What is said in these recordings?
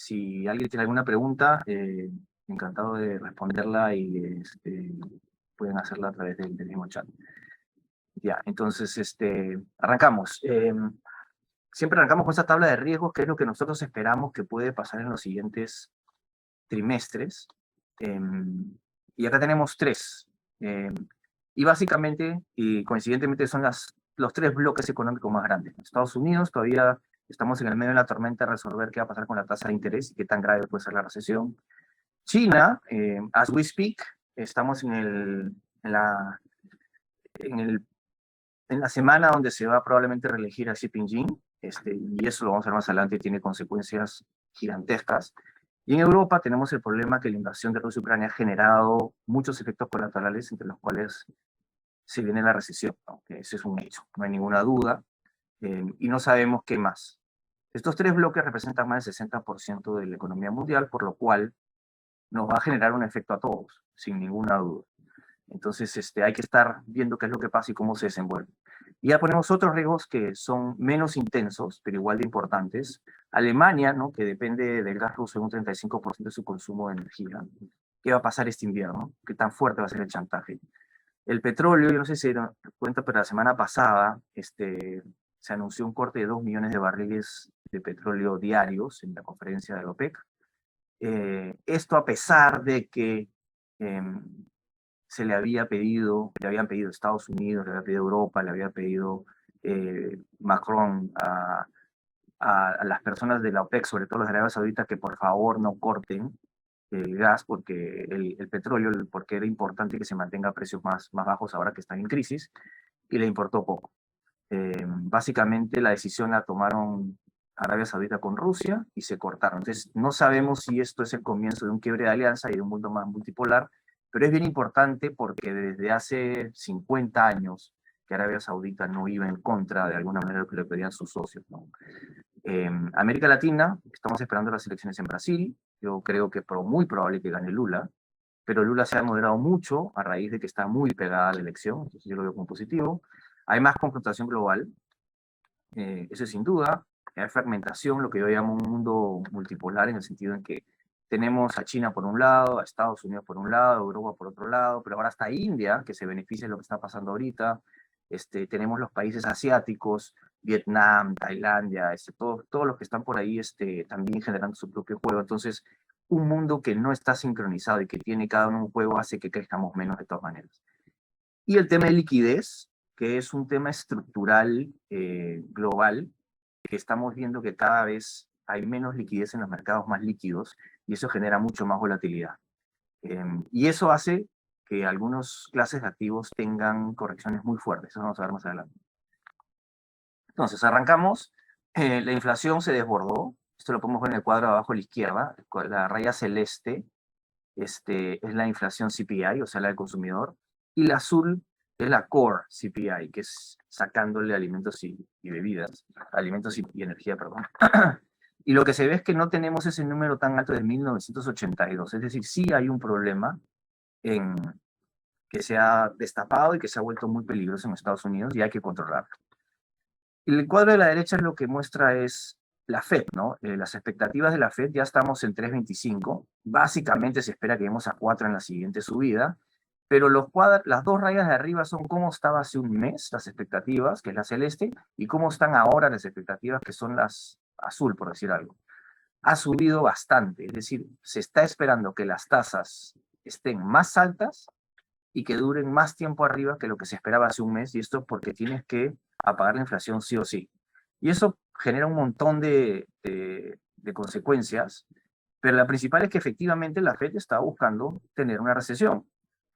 Si alguien tiene alguna pregunta, encantado de responderla y pueden hacerla a través del mismo chat. Ya, entonces arrancamos. Siempre arrancamos con esta tabla de riesgos, que es lo que nosotros esperamos que puede pasar en los siguientes trimestres. Y acá tenemos tres. Y básicamente, y coincidentemente, son los tres bloques económicos más grandes. Estados Unidos, todavía estamos en el medio de la tormenta a resolver qué va a pasar con la tasa de interés y qué tan grave puede ser la recesión. China, as we speak, estamos en la semana donde se va probablemente a reelegir a Xi Jinping, y eso lo vamos a ver más adelante, tiene consecuencias gigantescas. Y en Europa tenemos el problema que la invasión de Rusia y Ucrania ha generado muchos efectos colaterales, entre los cuales se viene la recesión, aunque ese es un hecho, no hay ninguna duda, y no sabemos qué más. Estos tres bloques representan más del 60% de la economía mundial, por lo cual nos va a generar un efecto a todos, sin ninguna duda. Entonces hay que estar viendo qué es lo que pasa y cómo se desenvuelve. Y ya ponemos otros riesgos que son menos intensos, pero igual de importantes. Alemania, ¿no?, que depende del gas ruso en un 35% de su consumo de energía. ¿Qué va a pasar este invierno? ¿Qué tan fuerte va a ser el chantaje? El petróleo, yo no sé si se dieron cuenta, pero la semana pasada se anunció un corte de 2 millones de barriles de petróleo diarios en la conferencia de la OPEC. Esto a pesar de que le habían pedido Estados Unidos, le había pedido Europa, le había pedido Macron a las personas de la OPEC, sobre todo los de Arabia Saudita, que por favor no corten el gas, porque el petróleo, porque era importante que se mantenga a precios más bajos ahora que están en crisis, y le importó poco. Básicamente la decisión la tomaron Arabia Saudita con Rusia y se cortaron. Entonces no sabemos si esto es el comienzo de un quiebre de alianza y de un mundo más multipolar, pero es bien importante porque desde hace 50 años que Arabia Saudita no iba en contra de alguna manera de lo que le pedían sus socios, ¿no? América Latina, estamos esperando las elecciones en Brasil. Yo creo que es muy probable que gane Lula, pero Lula se ha moderado mucho a raíz de que está muy pegada a la elección, entonces yo lo veo como positivo. Hay más confrontación global, eso sin duda. Hay fragmentación, lo que yo llamo un mundo multipolar, en el sentido en que tenemos a China por un lado, a Estados Unidos por un lado, a Europa por otro lado, pero ahora está India, que se beneficia de lo que está pasando ahorita. Tenemos los países asiáticos, Vietnam, Tailandia, todos los que están por ahí también generando su propio juego. Entonces, un mundo que no está sincronizado y que tiene cada uno un juego hace que crezcamos menos de todas maneras. Y el tema de liquidez, que es un tema estructural global, que estamos viendo que cada vez hay menos liquidez en los mercados más líquidos y eso genera mucho más volatilidad. Y eso hace que algunas clases de activos tengan correcciones muy fuertes. Eso vamos a ver más adelante. Entonces, arrancamos. La inflación se desbordó. Esto lo podemos ver en el cuadro abajo a la izquierda. La raya celeste es la inflación CPI, o sea, la del consumidor. Y la azul es la core CPI, que es sacándole alimentos y bebidas, alimentos y energía, perdón. Y lo que se ve es que no tenemos ese número tan alto de 1982. Es decir, sí hay un problema que se ha destapado y que se ha vuelto muy peligroso en Estados Unidos y hay que controlarlo. El cuadro de la derecha es lo que muestra es la Fed, ¿no? Las expectativas de la Fed, ya estamos en 3.25. Básicamente se espera que lleguemos a 4 en la siguiente subida, pero las dos rayas de arriba son cómo estaba hace un mes las expectativas, que es la celeste, y cómo están ahora las expectativas, que son las azul, por decir algo. Ha subido bastante, es decir, se está esperando que las tasas estén más altas y que duren más tiempo arriba que lo que se esperaba hace un mes, y esto porque tienes que apagar la inflación sí o sí. Y eso genera un montón de consecuencias, pero la principal es que efectivamente la Fed está buscando tener una recesión,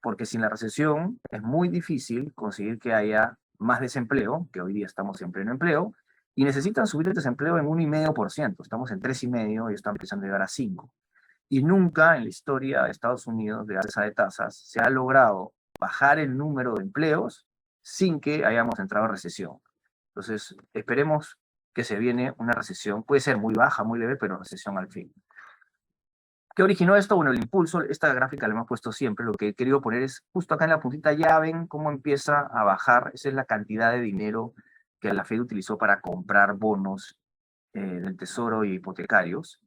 porque sin la recesión es muy difícil conseguir que haya más desempleo, que hoy día estamos en pleno empleo, y necesitan subir el desempleo en 1,5%, estamos en 3,5% y están empezando a llegar a 5%. Y nunca en la historia de Estados Unidos de alza de tasas se ha logrado bajar el número de empleos sin que hayamos entrado en recesión. Entonces, esperemos que se viene una recesión, puede ser muy baja, muy leve, pero recesión al fin. ¿Qué originó esto? Bueno, el impulso, esta gráfica la hemos puesto siempre, lo que he querido poner es justo acá en la puntita, ya ven cómo empieza a bajar, esa es la cantidad de dinero que la Fed utilizó para comprar bonos del Tesoro y hipotecarios,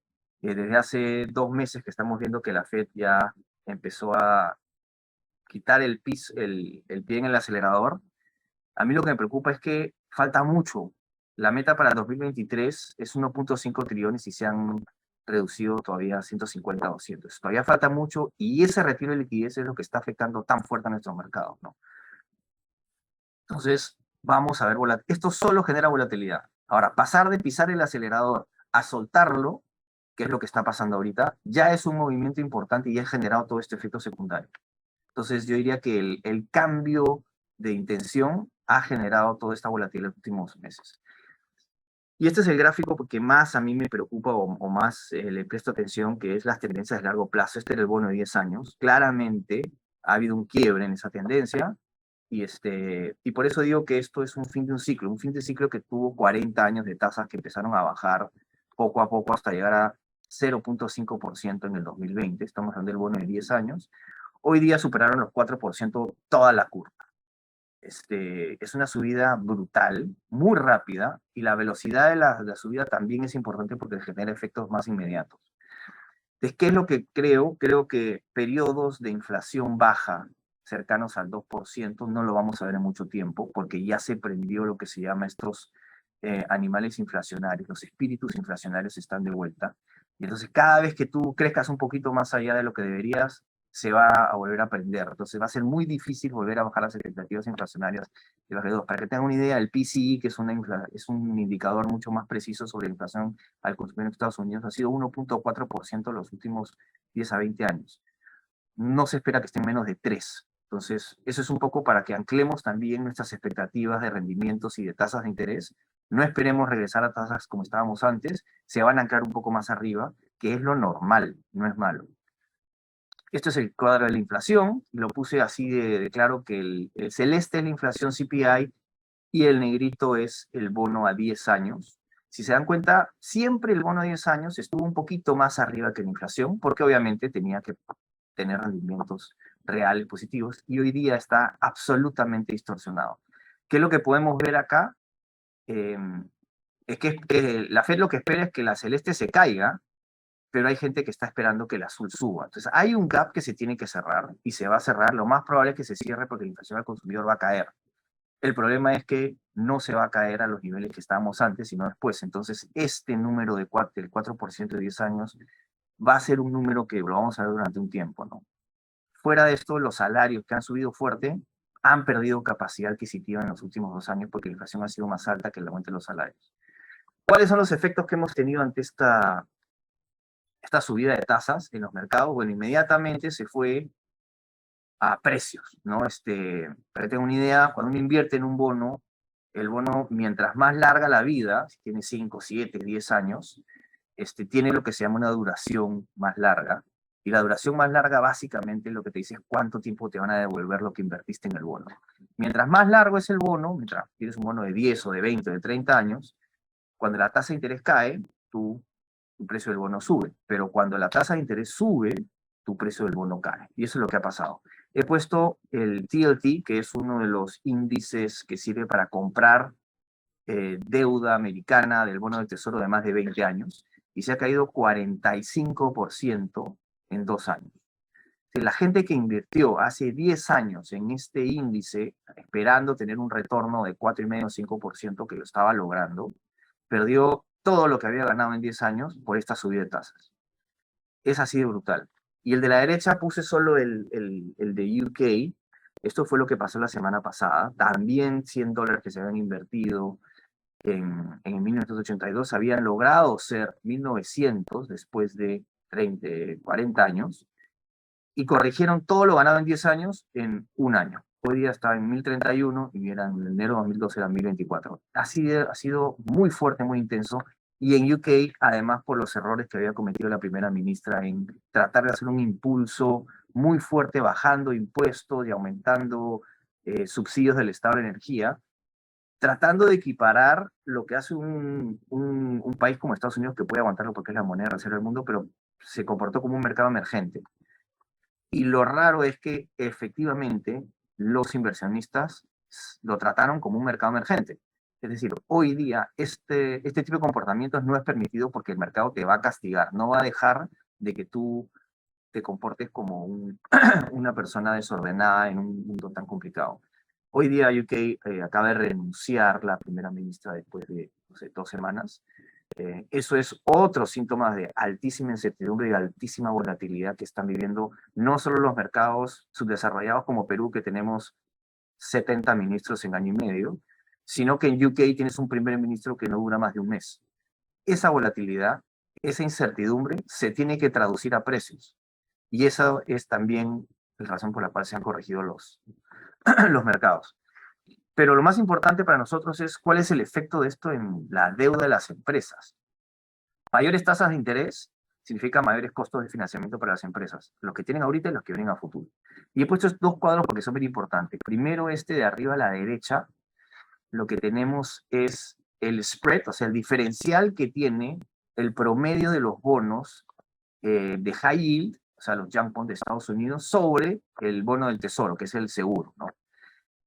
Desde hace 2 meses que estamos viendo que la Fed ya empezó a quitar el pie en el acelerador. A mí lo que me preocupa es que falta mucho. La meta para 2023 es 1.5 trillones y se han reducido todavía a 150 o 200. Todavía falta mucho y ese retiro de liquidez es lo que está afectando tan fuerte a nuestros mercados, ¿no? Entonces, vamos a ver, esto solo genera volatilidad. Ahora, pasar de pisar el acelerador a soltarlo, que es lo que está pasando ahorita, ya es un movimiento importante y ha generado todo este efecto secundario. Entonces, yo diría que el cambio de intención ha generado toda esta volatilidad en los últimos meses. Y este es el gráfico que más a mí me preocupa o más le presto atención, que es las tendencias de largo plazo. Este era el bono de 10 años. Claramente ha habido un quiebre en esa tendencia y por eso digo que esto es un fin de un ciclo que tuvo 40 años de tasas que empezaron a bajar poco a poco hasta llegar a 0.5% en el 2020. Estamos hablando del bono de 10 años. Hoy día superaron los 4% toda la curva. Es una subida brutal, muy rápida, y la velocidad de la subida también es importante porque genera efectos más inmediatos. Entonces, ¿qué es lo que creo? Creo que periodos de inflación baja cercanos al 2% no lo vamos a ver en mucho tiempo, porque ya se prendió lo que se llama estos animales inflacionarios, los espíritus inflacionarios están de vuelta, y entonces cada vez que tú crezcas un poquito más allá de lo que deberías, se va a volver a prender. Entonces va a ser muy difícil volver a bajar las expectativas inflacionarias de alrededor. Para que tengan una idea, el PCE, que es un indicador mucho más preciso sobre la inflación al consumidor en Estados Unidos, ha sido 1.4% los últimos 10 a 20 años. No se espera que esté en menos de 3. Entonces, eso es un poco para que anclemos también nuestras expectativas de rendimientos y de tasas de interés. No esperemos regresar a tasas como estábamos antes, se van a anclar un poco más arriba, que es lo normal, no es malo. Esto es el cuadro de la inflación, lo puse así de claro que el celeste es la inflación CPI y el negrito es el bono a 10 años. Si se dan cuenta, siempre el bono a 10 años estuvo un poquito más arriba que la inflación, porque obviamente tenía que tener rendimientos reales positivos, y hoy día está absolutamente distorsionado. ¿Qué es lo que podemos ver acá? Es que la Fed lo que espera es que la celeste se caiga, pero hay gente que está esperando que el azul suba. Entonces, hay un gap que se tiene que cerrar, y se va a cerrar. Lo más probable es que se cierre porque la inflación al consumidor va a caer. El problema es que no se va a caer a los niveles que estábamos antes, sino después. Entonces, este número del 4% de 10 años va a ser un número que lo vamos a ver durante un tiempo, ¿no? Fuera de esto, los salarios que han subido fuerte han perdido capacidad adquisitiva en los últimos 2 años porque la inflación ha sido más alta que el aumento de los salarios. ¿Cuáles son los efectos que hemos tenido ante esta subida de tasas en los mercados? Bueno, inmediatamente se fue a precios, ¿no? Para que tengan una idea, cuando uno invierte en un bono, el bono, mientras más larga la vida, si tiene 5, 7, 10 años, tiene lo que se llama una duración más larga. Y la duración más larga básicamente lo que te dice es cuánto tiempo te van a devolver lo que invertiste en el bono. Mientras más largo es el bono, mientras tienes un bono de 10 o de 20 o de 30 años, cuando la tasa de interés cae, tu precio del bono sube. Pero cuando la tasa de interés sube, tu precio del bono cae. Y eso es lo que ha pasado. He puesto el TLT, que es uno de los índices que sirve para comprar deuda americana del bono del tesoro de más de 20 años, y se ha caído 45% en 2 años. La gente que invirtió hace 10 años en este índice, esperando tener un retorno de 4,5 o 5%, que lo estaba logrando, perdió todo lo que había ganado en 10 años por esta subida de tasas. Es así de brutal. Y el de la derecha puse solo el de UK. Esto fue lo que pasó la semana pasada. También $100 que se habían invertido en 1982 habían logrado ser 1900 después de 30, 40 años, y corrigieron todo lo ganado en 10 años en un año. Hoy día está en 1031 y en enero de 2012 era 1024. Ha sido muy fuerte, muy intenso. Y en UK, además por los errores que había cometido la primera ministra en tratar de hacer un impulso muy fuerte bajando impuestos y aumentando subsidios del Estado de Energía, tratando de equiparar lo que hace un país como Estados Unidos, que puede aguantarlo porque es la moneda reserva del mundo, pero se comportó como un mercado emergente. Y lo raro es que efectivamente los inversionistas lo trataron como un mercado emergente. Es decir, hoy día este tipo de comportamientos no es permitido porque el mercado te va a castigar, no va a dejar de que tú te comportes como una persona desordenada en un mundo tan complicado. Hoy día UK acaba de renunciar la primera ministra después de, no sé, 2 semanas. Eso es otro síntoma de altísima incertidumbre y altísima volatilidad que están viviendo no solo los mercados subdesarrollados como Perú, que tenemos 70 ministros en año y medio, sino que en UK tienes un primer ministro que no dura más de un mes. Esa volatilidad, esa incertidumbre se tiene que traducir a precios. Y esa es también la razón por la cual se han corregido los mercados. Pero lo más importante para nosotros es cuál es el efecto de esto en la deuda de las empresas. Mayores tasas de interés significan mayores costos de financiamiento para las empresas, los que tienen ahorita y los que vienen a futuro. Y he puesto estos 2 cuadros porque son muy importantes. Primero, este de arriba a la derecha, lo que tenemos es el spread, o sea, el diferencial que tiene el promedio de los bonos de high yield, o sea, los junk bonds de Estados Unidos, sobre el bono del tesoro, que es el seguro, ¿no?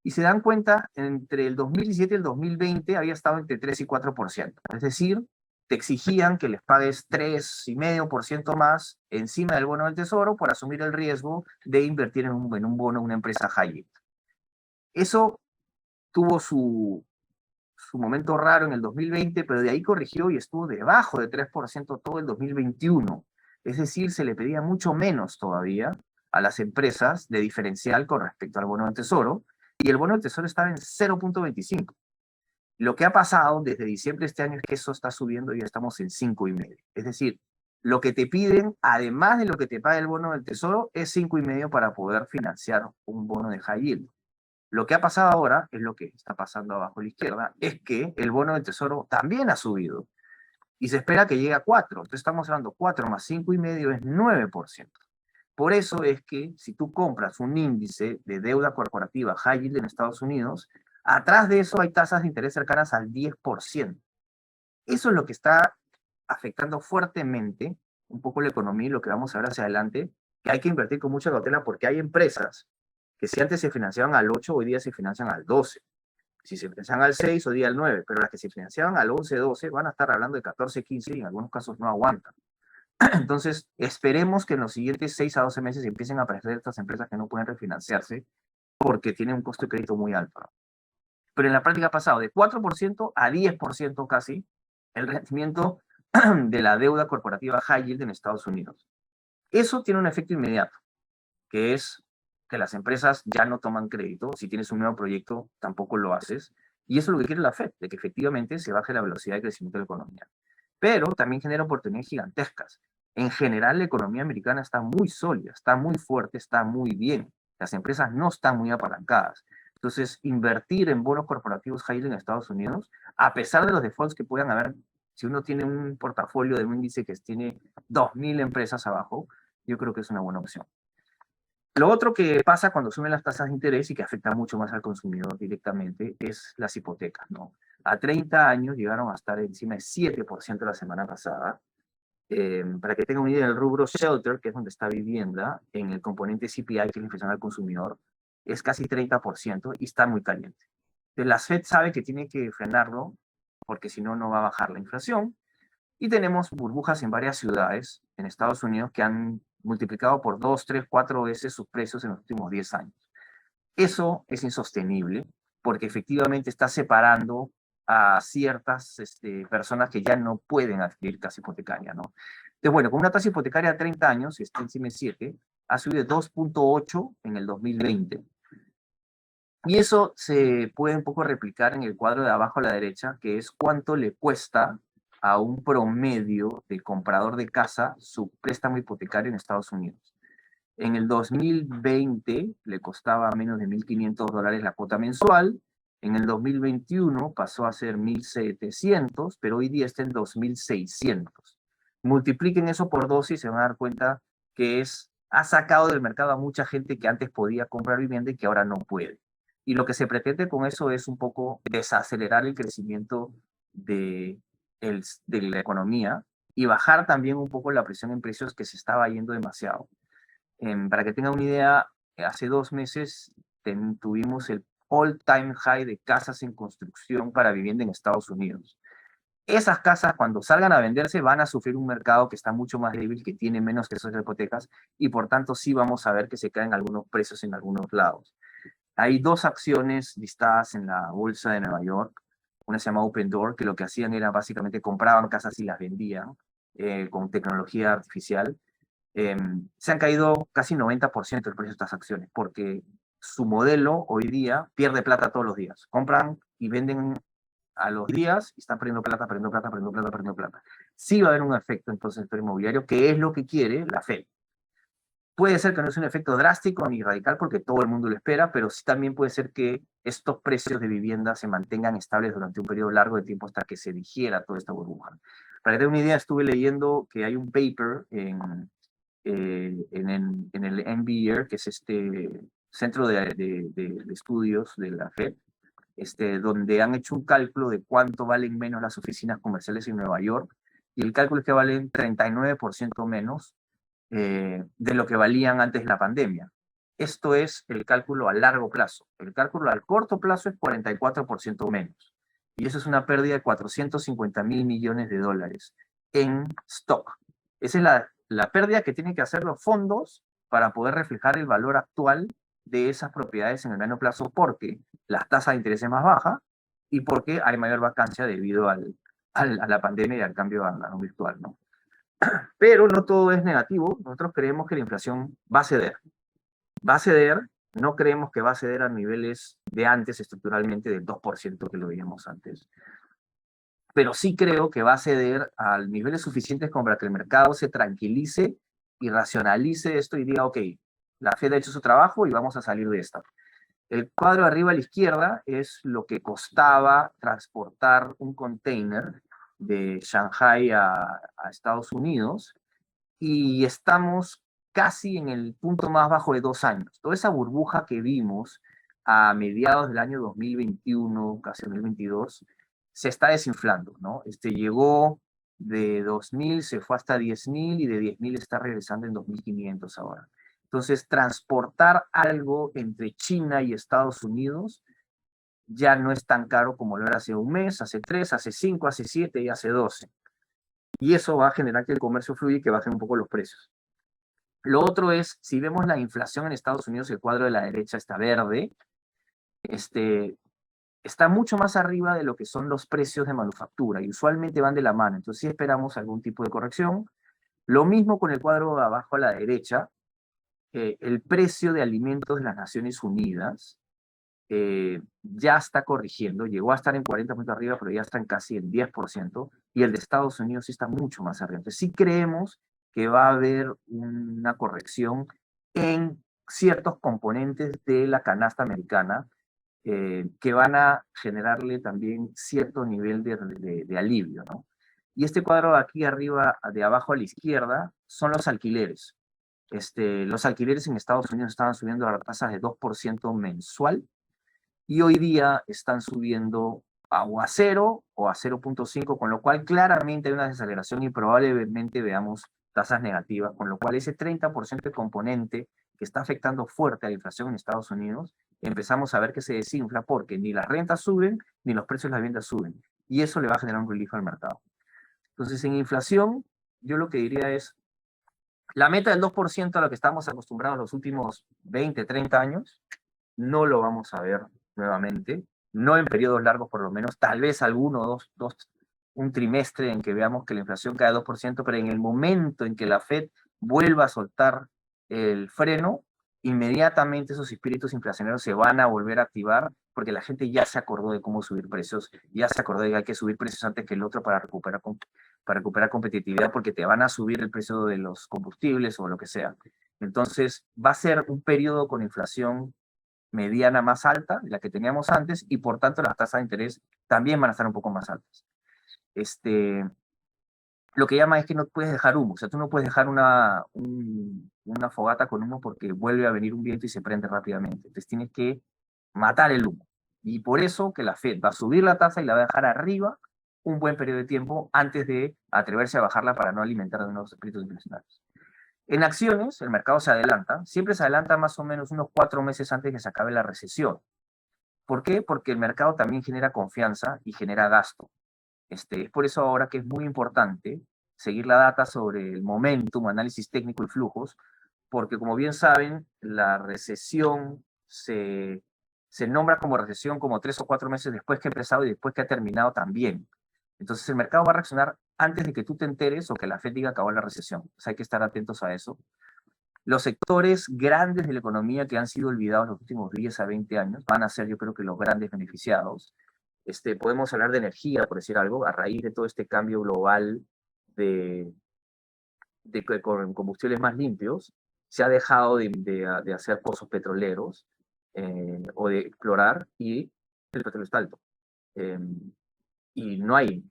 Y se dan cuenta, entre el 2017 y el 2020 había estado entre 3 y 4%. Es decir, te exigían que les pagues 3,5% más encima del bono del tesoro por asumir el riesgo de invertir en un bono, una empresa high yield. Eso tuvo su momento raro en el 2020, pero de ahí corrigió y estuvo debajo de 3% todo el 2021. Es decir, se le pedía mucho menos todavía a las empresas de diferencial con respecto al bono del tesoro, y el bono del tesoro estaba en 0,25. Lo que ha pasado desde diciembre de este año es que eso está subiendo y ya estamos en 5,5. Es decir, lo que te piden, además de lo que te paga el bono del tesoro, es 5,5 para poder financiar un bono de high yield. Lo que ha pasado ahora, es lo que está pasando abajo a la izquierda, es que el bono del tesoro también ha subido y se espera que llegue a 4. Entonces estamos hablando 4 más 5,5 es 9%. Por eso es que si tú compras un índice de deuda corporativa high yield en Estados Unidos, atrás de eso hay tasas de interés cercanas al 10%. Eso es lo que está afectando fuertemente un poco la economía y lo que vamos a ver hacia adelante, que hay que invertir con mucha cautela porque hay empresas que si antes se financiaban al 8, hoy día se financian al 12. Si se financian al 6, hoy día al 9, pero las que se financiaban al 11, 12 van a estar hablando de 14, 15 y en algunos casos no aguantan. Entonces, esperemos que en los siguientes 6 a 12 meses empiecen a aparecer estas empresas que no pueden refinanciarse porque tienen un costo de crédito muy alto. Pero en la práctica ha pasado de 4% a 10% casi el rendimiento de la deuda corporativa high yield en Estados Unidos. Eso tiene un efecto inmediato, que es que las empresas ya no toman crédito. Si tienes un nuevo proyecto, tampoco lo haces. Y eso es lo que quiere la Fed, de que efectivamente se baje la velocidad de crecimiento de la economía. Pero también genera oportunidades gigantescas. En general, la economía americana está muy sólida, está muy fuerte, está muy bien. Las empresas no están muy apalancadas. Entonces, invertir en bonos corporativos high yield en Estados Unidos, a pesar de los defaults que puedan haber, si uno tiene un portafolio de un índice que tiene 2,000 empresas abajo, yo creo que es una buena opción. Lo otro que pasa cuando suben las tasas de interés y que afecta mucho más al consumidor directamente es las hipotecas, ¿no? A 30 años llegaron a estar encima de 7% la semana pasada. Para que tengan una idea, el rubro shelter, que es donde está vivienda, en el componente CPI, que es la inflación al consumidor, es casi 30% y está muy caliente. Entonces, la Fed sabe que tiene que frenarlo porque si no, no va a bajar la inflación. Y tenemos burbujas en varias ciudades en Estados Unidos que han multiplicado por 2, 3, 4 veces sus precios en los últimos 10 años. Eso es insostenible porque efectivamente está separando a ciertas personas que ya no pueden adquirir casa hipotecaria, ¿no? Entonces, bueno, con una tasa hipotecaria de 30 años, está encima de 7, ha subido de 2,8 en el 2020. Y eso se puede un poco replicar en el cuadro de abajo a la derecha, que es cuánto le cuesta a un promedio de comprador de casa su préstamo hipotecario en Estados Unidos. En el 2020 le costaba menos de $1,500 la cuota mensual. En el 2021 pasó a ser 1,700, pero hoy día está en 2,600. Multipliquen eso por 12 y se van a dar cuenta que ha sacado del mercado a mucha gente que antes podía comprar vivienda y que ahora no puede. Y lo que se pretende con eso es un poco desacelerar el crecimiento de la economía y bajar también un poco la presión en precios que se estaba yendo demasiado. Para que tengan una idea, hace 2 meses tuvimos all-time high de casas en construcción para vivienda en Estados Unidos. Esas casas, cuando salgan a venderse, van a sufrir un mercado que está mucho más débil, que tiene menos que esas hipotecas, y por tanto sí vamos a ver que se caen algunos precios en algunos lados. Hay dos acciones listadas en la bolsa de Nueva York. Una se llama Open Door, que lo que hacían era básicamente compraban casas y las vendían con tecnología artificial. Se han caído casi 90% el precio de estas acciones, porque su modelo hoy día pierde plata todos los días. Compran y venden a los días y están perdiendo plata, perdiendo plata, perdiendo plata, perdiendo plata. Sí va a haber un efecto entonces en el sector inmobiliario, que es lo que quiere la Fed. Puede ser que no es un efecto drástico ni radical porque todo el mundo lo espera, pero sí también puede ser que estos precios de vivienda se mantengan estables durante un periodo largo de tiempo hasta que se digiera toda esta burbuja. Para que te dé una idea, estuve leyendo que hay un paper en el NBER, que es este centro de estudios de la Fed, donde han hecho un cálculo de cuánto valen menos las oficinas comerciales en Nueva York, y el cálculo es que valen 39% menos de lo que valían antes de la pandemia. Esto es el cálculo a largo plazo. El cálculo al corto plazo es 44% menos. Y eso es una pérdida de 450.000 millones de dólares en stock. Esa es la pérdida que tienen que hacer los fondos para poder reflejar el valor actual de esas propiedades en el mediano plazo, porque la tasa de interés es más baja y porque hay mayor vacancia debido a la pandemia y al cambio a lo virtual, ¿no? Pero no todo es negativo. Nosotros creemos que la inflación va a ceder. Va a ceder, no creemos que va a ceder a niveles de antes estructuralmente del 2% que lo veíamos antes. Pero sí creo que va a ceder a niveles suficientes como para que el mercado se tranquilice y racionalice esto y diga, ok, la Fed ha hecho su trabajo y vamos a salir de esta. El cuadro de arriba a la izquierda es lo que costaba transportar un container de Shanghai a Estados Unidos, y estamos casi en el punto más bajo de 2 años. Toda esa burbuja que vimos a mediados del año 2021, casi 2022, se está desinflando, ¿no? Llegó de 2.000, se fue hasta 10.000 y de 10.000 está regresando en 2.500 ahora. Entonces, transportar algo entre China y Estados Unidos ya no es tan caro como lo era hace un mes, hace 3, hace 5, hace 7 y hace 12. Y eso va a generar que el comercio fluya y que bajen un poco los precios. Lo otro es, si vemos la inflación en Estados Unidos, el cuadro de la derecha está verde, está mucho más arriba de lo que son los precios de manufactura y usualmente van de la mano. Entonces sí esperamos algún tipo de corrección. Lo mismo con el cuadro de abajo a la derecha, el precio de alimentos de las Naciones Unidas ya está corrigiendo, llegó a estar en 40% arriba, pero ya está en casi el 10%, y el de Estados Unidos sí está mucho más arriba. Entonces sí creemos que va a haber una corrección en ciertos componentes de la canasta americana que van a generarle también cierto nivel de alivio, ¿no? Y este cuadro de aquí arriba, de abajo a la izquierda, son los alquileres. Los alquileres en Estados Unidos estaban subiendo a tasas de 2% mensual, y hoy día están subiendo o a 0 o a 0.5, con lo cual claramente hay una desaceleración y probablemente veamos tasas negativas, con lo cual ese 30% de componente que está afectando fuerte a la inflación en Estados Unidos, empezamos a ver que se desinfla porque ni las rentas suben ni los precios de las viviendas suben, y eso le va a generar un relief al mercado. Entonces, en inflación, yo lo que diría es, la meta del 2% a lo que estamos acostumbrados los últimos 20, 30 años, no lo vamos a ver nuevamente, no en periodos largos por lo menos, tal vez alguno, un trimestre en que veamos que la inflación cae 2%, pero en el momento en que la Fed vuelva a soltar el freno, inmediatamente esos espíritus inflacionarios se van a volver a activar, porque la gente ya se acordó de cómo subir precios, ya se acordó de que hay que subir precios antes que el otro para recuperar competitividad, porque te van a subir el precio de los combustibles o lo que sea. Entonces, va a ser un periodo con inflación mediana más alta, la que teníamos antes, y por tanto las tasas de interés también van a estar un poco más altas. Lo que llama es que no puedes dejar humo, o sea, tú no puedes dejar una fogata con humo porque vuelve a venir un viento y se prende rápidamente. Entonces tienes que matar el humo. Y por eso que la Fed va a subir la tasa y la va a dejar arriba un buen periodo de tiempo antes de atreverse a bajarla para no alimentar de nuevos espíritus inflacionarios. En acciones, el mercado se adelanta, siempre se adelanta más o menos unos 4 meses antes de que se acabe la recesión. ¿Por qué? Porque el mercado también genera confianza y genera gasto. Es por eso ahora que es muy importante seguir la data sobre el momentum, análisis técnico y flujos, porque como bien saben, la recesión se nombra como recesión como 3 o 4 meses después que ha empezado y después que ha terminado también. Entonces el mercado va a reaccionar antes de que tú te enteres o que la Fed diga acabó la recesión. Entonces hay que estar atentos a eso. Los sectores grandes de la economía que han sido olvidados los últimos 10 a 20 años van a ser, yo creo que los grandes beneficiados. Podemos hablar de energía, por decir algo, a raíz de todo este cambio global de, con combustibles más limpios, se ha dejado de hacer pozos petroleros o de explorar y el petróleo está alto. Eh, y no hay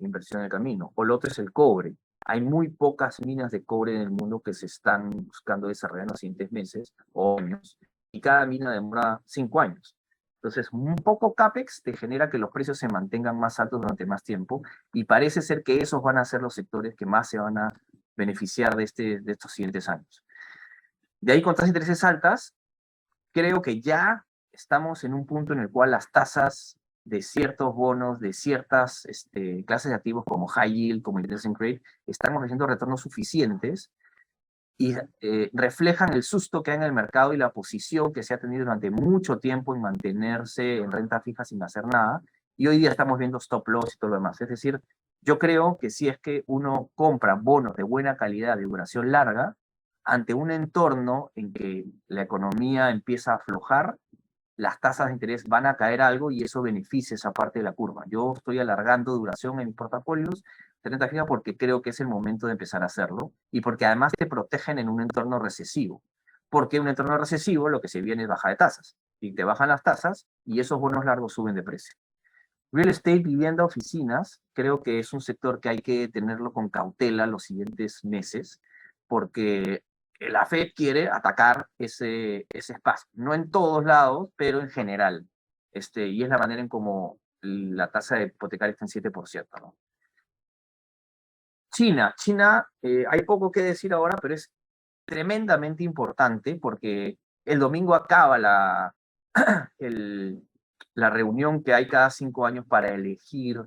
inversión en el camino. O lo otro es el cobre. Hay muy pocas minas de cobre en el mundo que se están buscando desarrollar en los siguientes meses o años, y cada mina demora 5 años. Entonces, un poco CAPEX te genera que los precios se mantengan más altos durante más tiempo, y parece ser que esos van a ser los sectores que más se van a beneficiar de estos siguientes años. De ahí, con tasas de intereses altas, creo que ya estamos en un punto en el cual las tasas de ciertos bonos, de ciertas clases de activos como high yield, como investment grade, están ofreciendo retornos suficientes y reflejan el susto que hay en el mercado y la posición que se ha tenido durante mucho tiempo en mantenerse en renta fija sin hacer nada. Y hoy día estamos viendo stop loss y todo lo demás. Es decir, yo creo que si es que uno compra bonos de buena calidad, de duración larga, ante un entorno en que la economía empieza a aflojar, las tasas de interés van a caer algo y eso beneficia esa parte de la curva. Yo estoy alargando duración en mis portafolios de renta fija porque creo que es el momento de empezar a hacerlo y porque además te protegen en un entorno recesivo. Porque en un entorno recesivo lo que se viene es baja de tasas. Y te bajan las tasas y esos bonos largos suben de precio. Real estate, vivienda, oficinas, creo que es un sector que hay que tenerlo con cautela los siguientes meses, porque la Fed quiere atacar ese espacio. No en todos lados, pero en general. Y es la manera en cómo la tasa de hipotecaria está en 7%, ¿no? China, hay poco que decir ahora, pero es tremendamente importante porque el domingo acaba la reunión que hay cada 5 años para elegir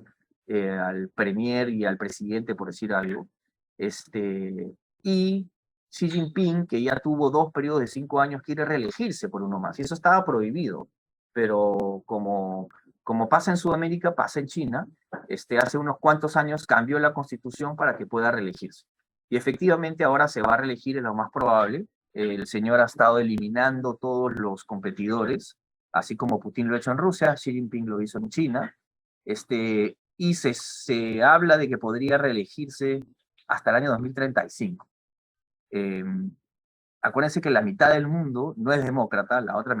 al premier y al presidente, por decir algo. Y Xi Jinping, que ya tuvo 2 periodos de 5 años, quiere reelegirse por uno más. Y eso estaba prohibido. Pero como pasa en Sudamérica, pasa en China. Hace unos cuantos años cambió la constitución para que pueda reelegirse. Y efectivamente ahora se va a reelegir, es lo más probable. El señor ha estado eliminando todos los competidores, así como Putin lo ha hecho en Rusia, Xi Jinping lo hizo en China, y se habla de que podría reelegirse hasta el año 2035. Acuérdense que la mitad del mundo no es demócrata, la otra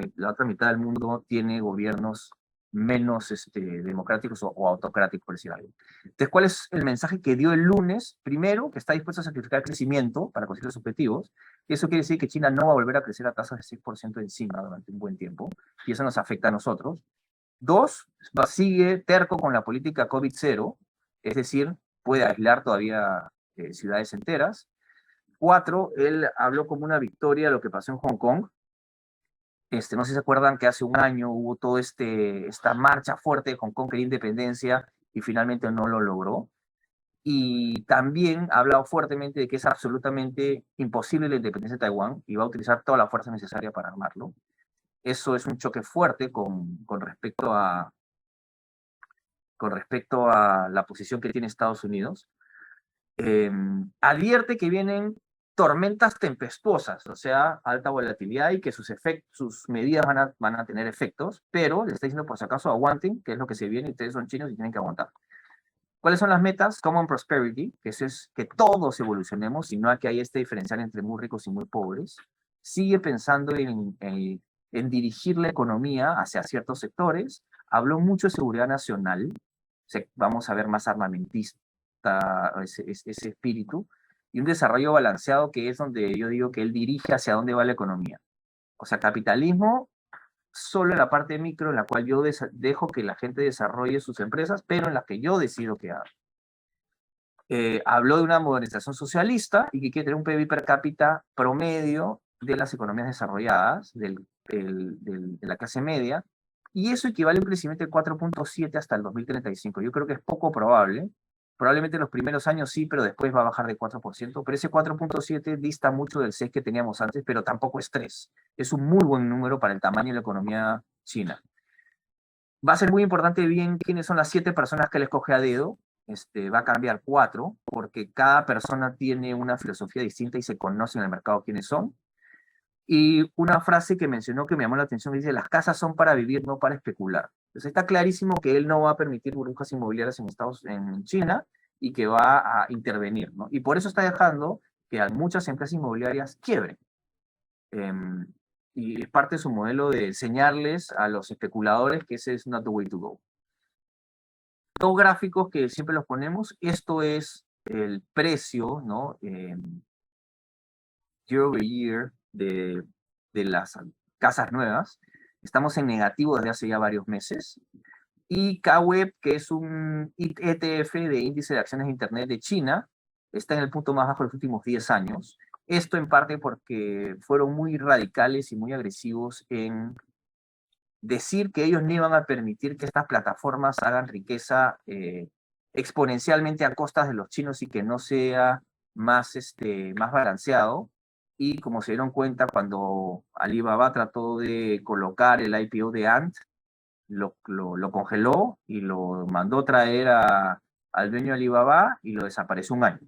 mitad del mundo tiene gobiernos menos democráticos o autocráticos, por decir algo. Entonces, ¿cuál es el mensaje que dio el lunes? Primero, que está dispuesto a sacrificar crecimiento para conseguir los objetivos. Y eso quiere decir que China no va a volver a crecer a tasas de 6% encima durante un buen tiempo, y eso nos afecta a nosotros. Dos, sigue terco con la política COVID-0, es decir, puede aislar todavía ciudades enteras. 4, él habló como una victoria de lo que pasó en Hong Kong. No sé si se acuerdan que hace un año hubo toda esta marcha fuerte de Hong Kong, quería independencia y finalmente no lo logró. Y también ha hablado fuertemente de que es absolutamente imposible la independencia de Taiwán y va a utilizar toda la fuerza necesaria para armarlo. Eso es un choque fuerte con respecto a la posición que tiene Estados Unidos. Advierte que vienen tormentas tempestuosas, o sea, alta volatilidad y que sus medidas van a tener efectos, pero le está diciendo por si acaso aguanten, que es lo que se viene, y ustedes son chinos y tienen que aguantar. ¿Cuáles son las metas? Common Prosperity, que es que todos evolucionemos, y no que hay este diferencial entre muy ricos y muy pobres. Sigue pensando en dirigir la economía hacia ciertos sectores. Habló mucho de seguridad nacional. Vamos a ver más armamentista ese espíritu, y un desarrollo balanceado, que es donde yo digo que él dirige hacia dónde va la economía. O sea, capitalismo solo en la parte micro, en la cual yo dejo que la gente desarrolle sus empresas, pero en las que yo decido qué hago. Habló de una modernización socialista y que quiere tener un PIB per cápita promedio de las economías desarrolladas, de la clase media, y eso equivale a un crecimiento de 4.7 hasta el 2035. Yo creo que es poco probable. Probablemente en los primeros años sí, pero después va a bajar de 4%. Pero ese 4.7 dista mucho del 6 que teníamos antes, pero tampoco es 3. Es un muy buen número para el tamaño de la economía china. Va a ser muy importante bien quiénes son las 7 personas que él escoge a dedo. Va a cambiar 4, porque cada persona tiene una filosofía distinta y se conoce en el mercado quiénes son. Y una frase que mencionó que me llamó la atención, dice, las casas son para vivir, no para especular. Entonces está clarísimo que él no va a permitir burbujas inmobiliarias en China y que va a intervenir, ¿no? Y por eso está dejando que a muchas empresas inmobiliarias quiebren. Y es parte de su modelo de enseñarles a los especuladores que ese es not the way to go. Dos gráficos que siempre los ponemos, esto es el precio, ¿no? Year over year de las casas nuevas. Estamos en negativo desde hace ya varios meses. Y KWEB, que es un ETF de índice de acciones de Internet de China, está en el punto más bajo de los últimos 10 años. Esto en parte porque fueron muy radicales y muy agresivos en decir que ellos no iban a permitir que estas plataformas hagan riqueza exponencialmente a costas de los chinos y que no sea más balanceado. Y como se dieron cuenta cuando Alibaba trató de colocar el IPO de Ant, lo congeló y lo mandó traer al dueño de Alibaba y lo desapareció un año.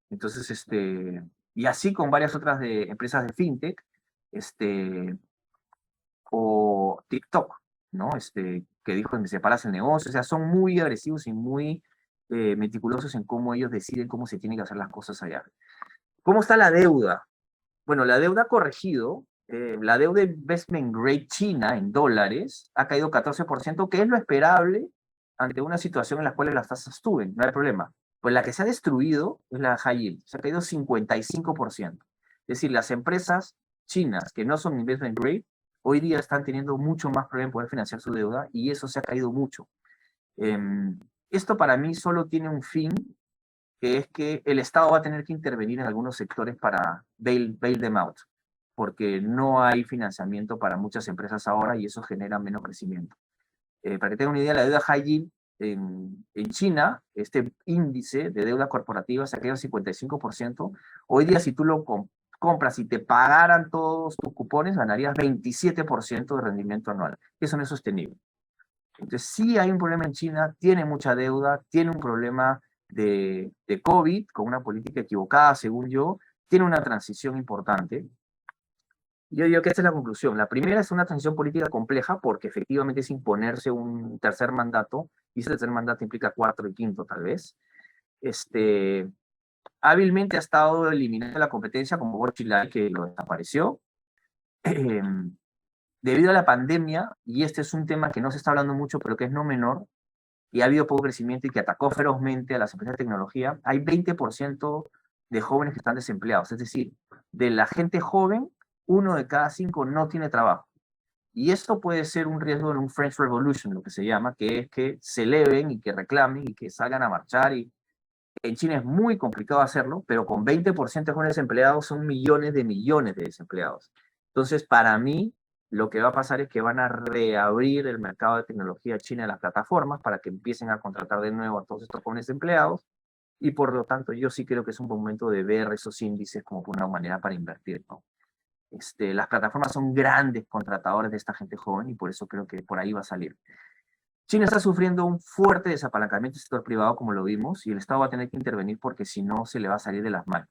Entonces, y así con varias otras empresas de fintech, o TikTok, ¿no? Que dijo que separas el negocio, o sea, son muy agresivos y muy meticulosos en cómo ellos deciden cómo se tienen que hacer las cosas allá. ¿Cómo está la deuda? Bueno, la deuda ha corregido, la deuda investment grade China en dólares ha caído 14%, que es lo esperable ante una situación en la cual las tasas suben, no hay problema. Pues la que se ha destruido es la high yield, se ha caído 55%. Es decir, las empresas chinas que no son investment grade hoy día están teniendo mucho más problema en poder financiar su deuda y eso se ha caído mucho. Esto para mí solo tiene un fin, que es que el Estado va a tener que intervenir en algunos sectores para bail them out, porque no hay financiamiento para muchas empresas ahora y eso genera menos crecimiento. Para que tengan una idea, la deuda high yield en China, este índice de deuda corporativa se ha caído al 55%. Hoy día, si tú lo compras y te pagaran todos tus cupones, ganarías 27% de rendimiento anual. Eso no es sostenible. Entonces, sí hay un problema en China, tiene mucha deuda, tiene un problema de COVID, con una política equivocada, según yo, tiene una transición importante. Yo digo que esta es la conclusión. La primera es una transición política compleja porque efectivamente es imponerse un tercer mandato, y ese tercer mandato implica 4 y 5 tal vez. Hábilmente ha estado eliminando la competencia como Borchilay, que lo desapareció. Debido a la pandemia, y este es un tema que no se está hablando mucho, pero que es no menor, y ha habido poco crecimiento y que atacó ferozmente a las empresas de tecnología, hay 20% de jóvenes que están desempleados. Es decir, de la gente joven, 1 de cada 5 no tiene trabajo. Y esto puede ser un riesgo en un French Revolution, lo que se llama, que es que se eleven y que reclamen y que salgan a marchar. Y en China es muy complicado hacerlo, pero con 20% de jóvenes desempleados son millones de desempleados. Entonces, para mí, lo que va a pasar es que van a reabrir el mercado de tecnología china en las plataformas para que empiecen a contratar de nuevo a todos estos jóvenes empleados. Y por lo tanto, yo sí creo que es un buen momento de ver esos índices como una manera para invertir, ¿no? Las plataformas son grandes contratadores de esta gente joven y por eso creo que por ahí va a salir. China está sufriendo un fuerte desapalancamiento del sector privado, como lo vimos, y el Estado va a tener que intervenir porque si no se le va a salir de las manos.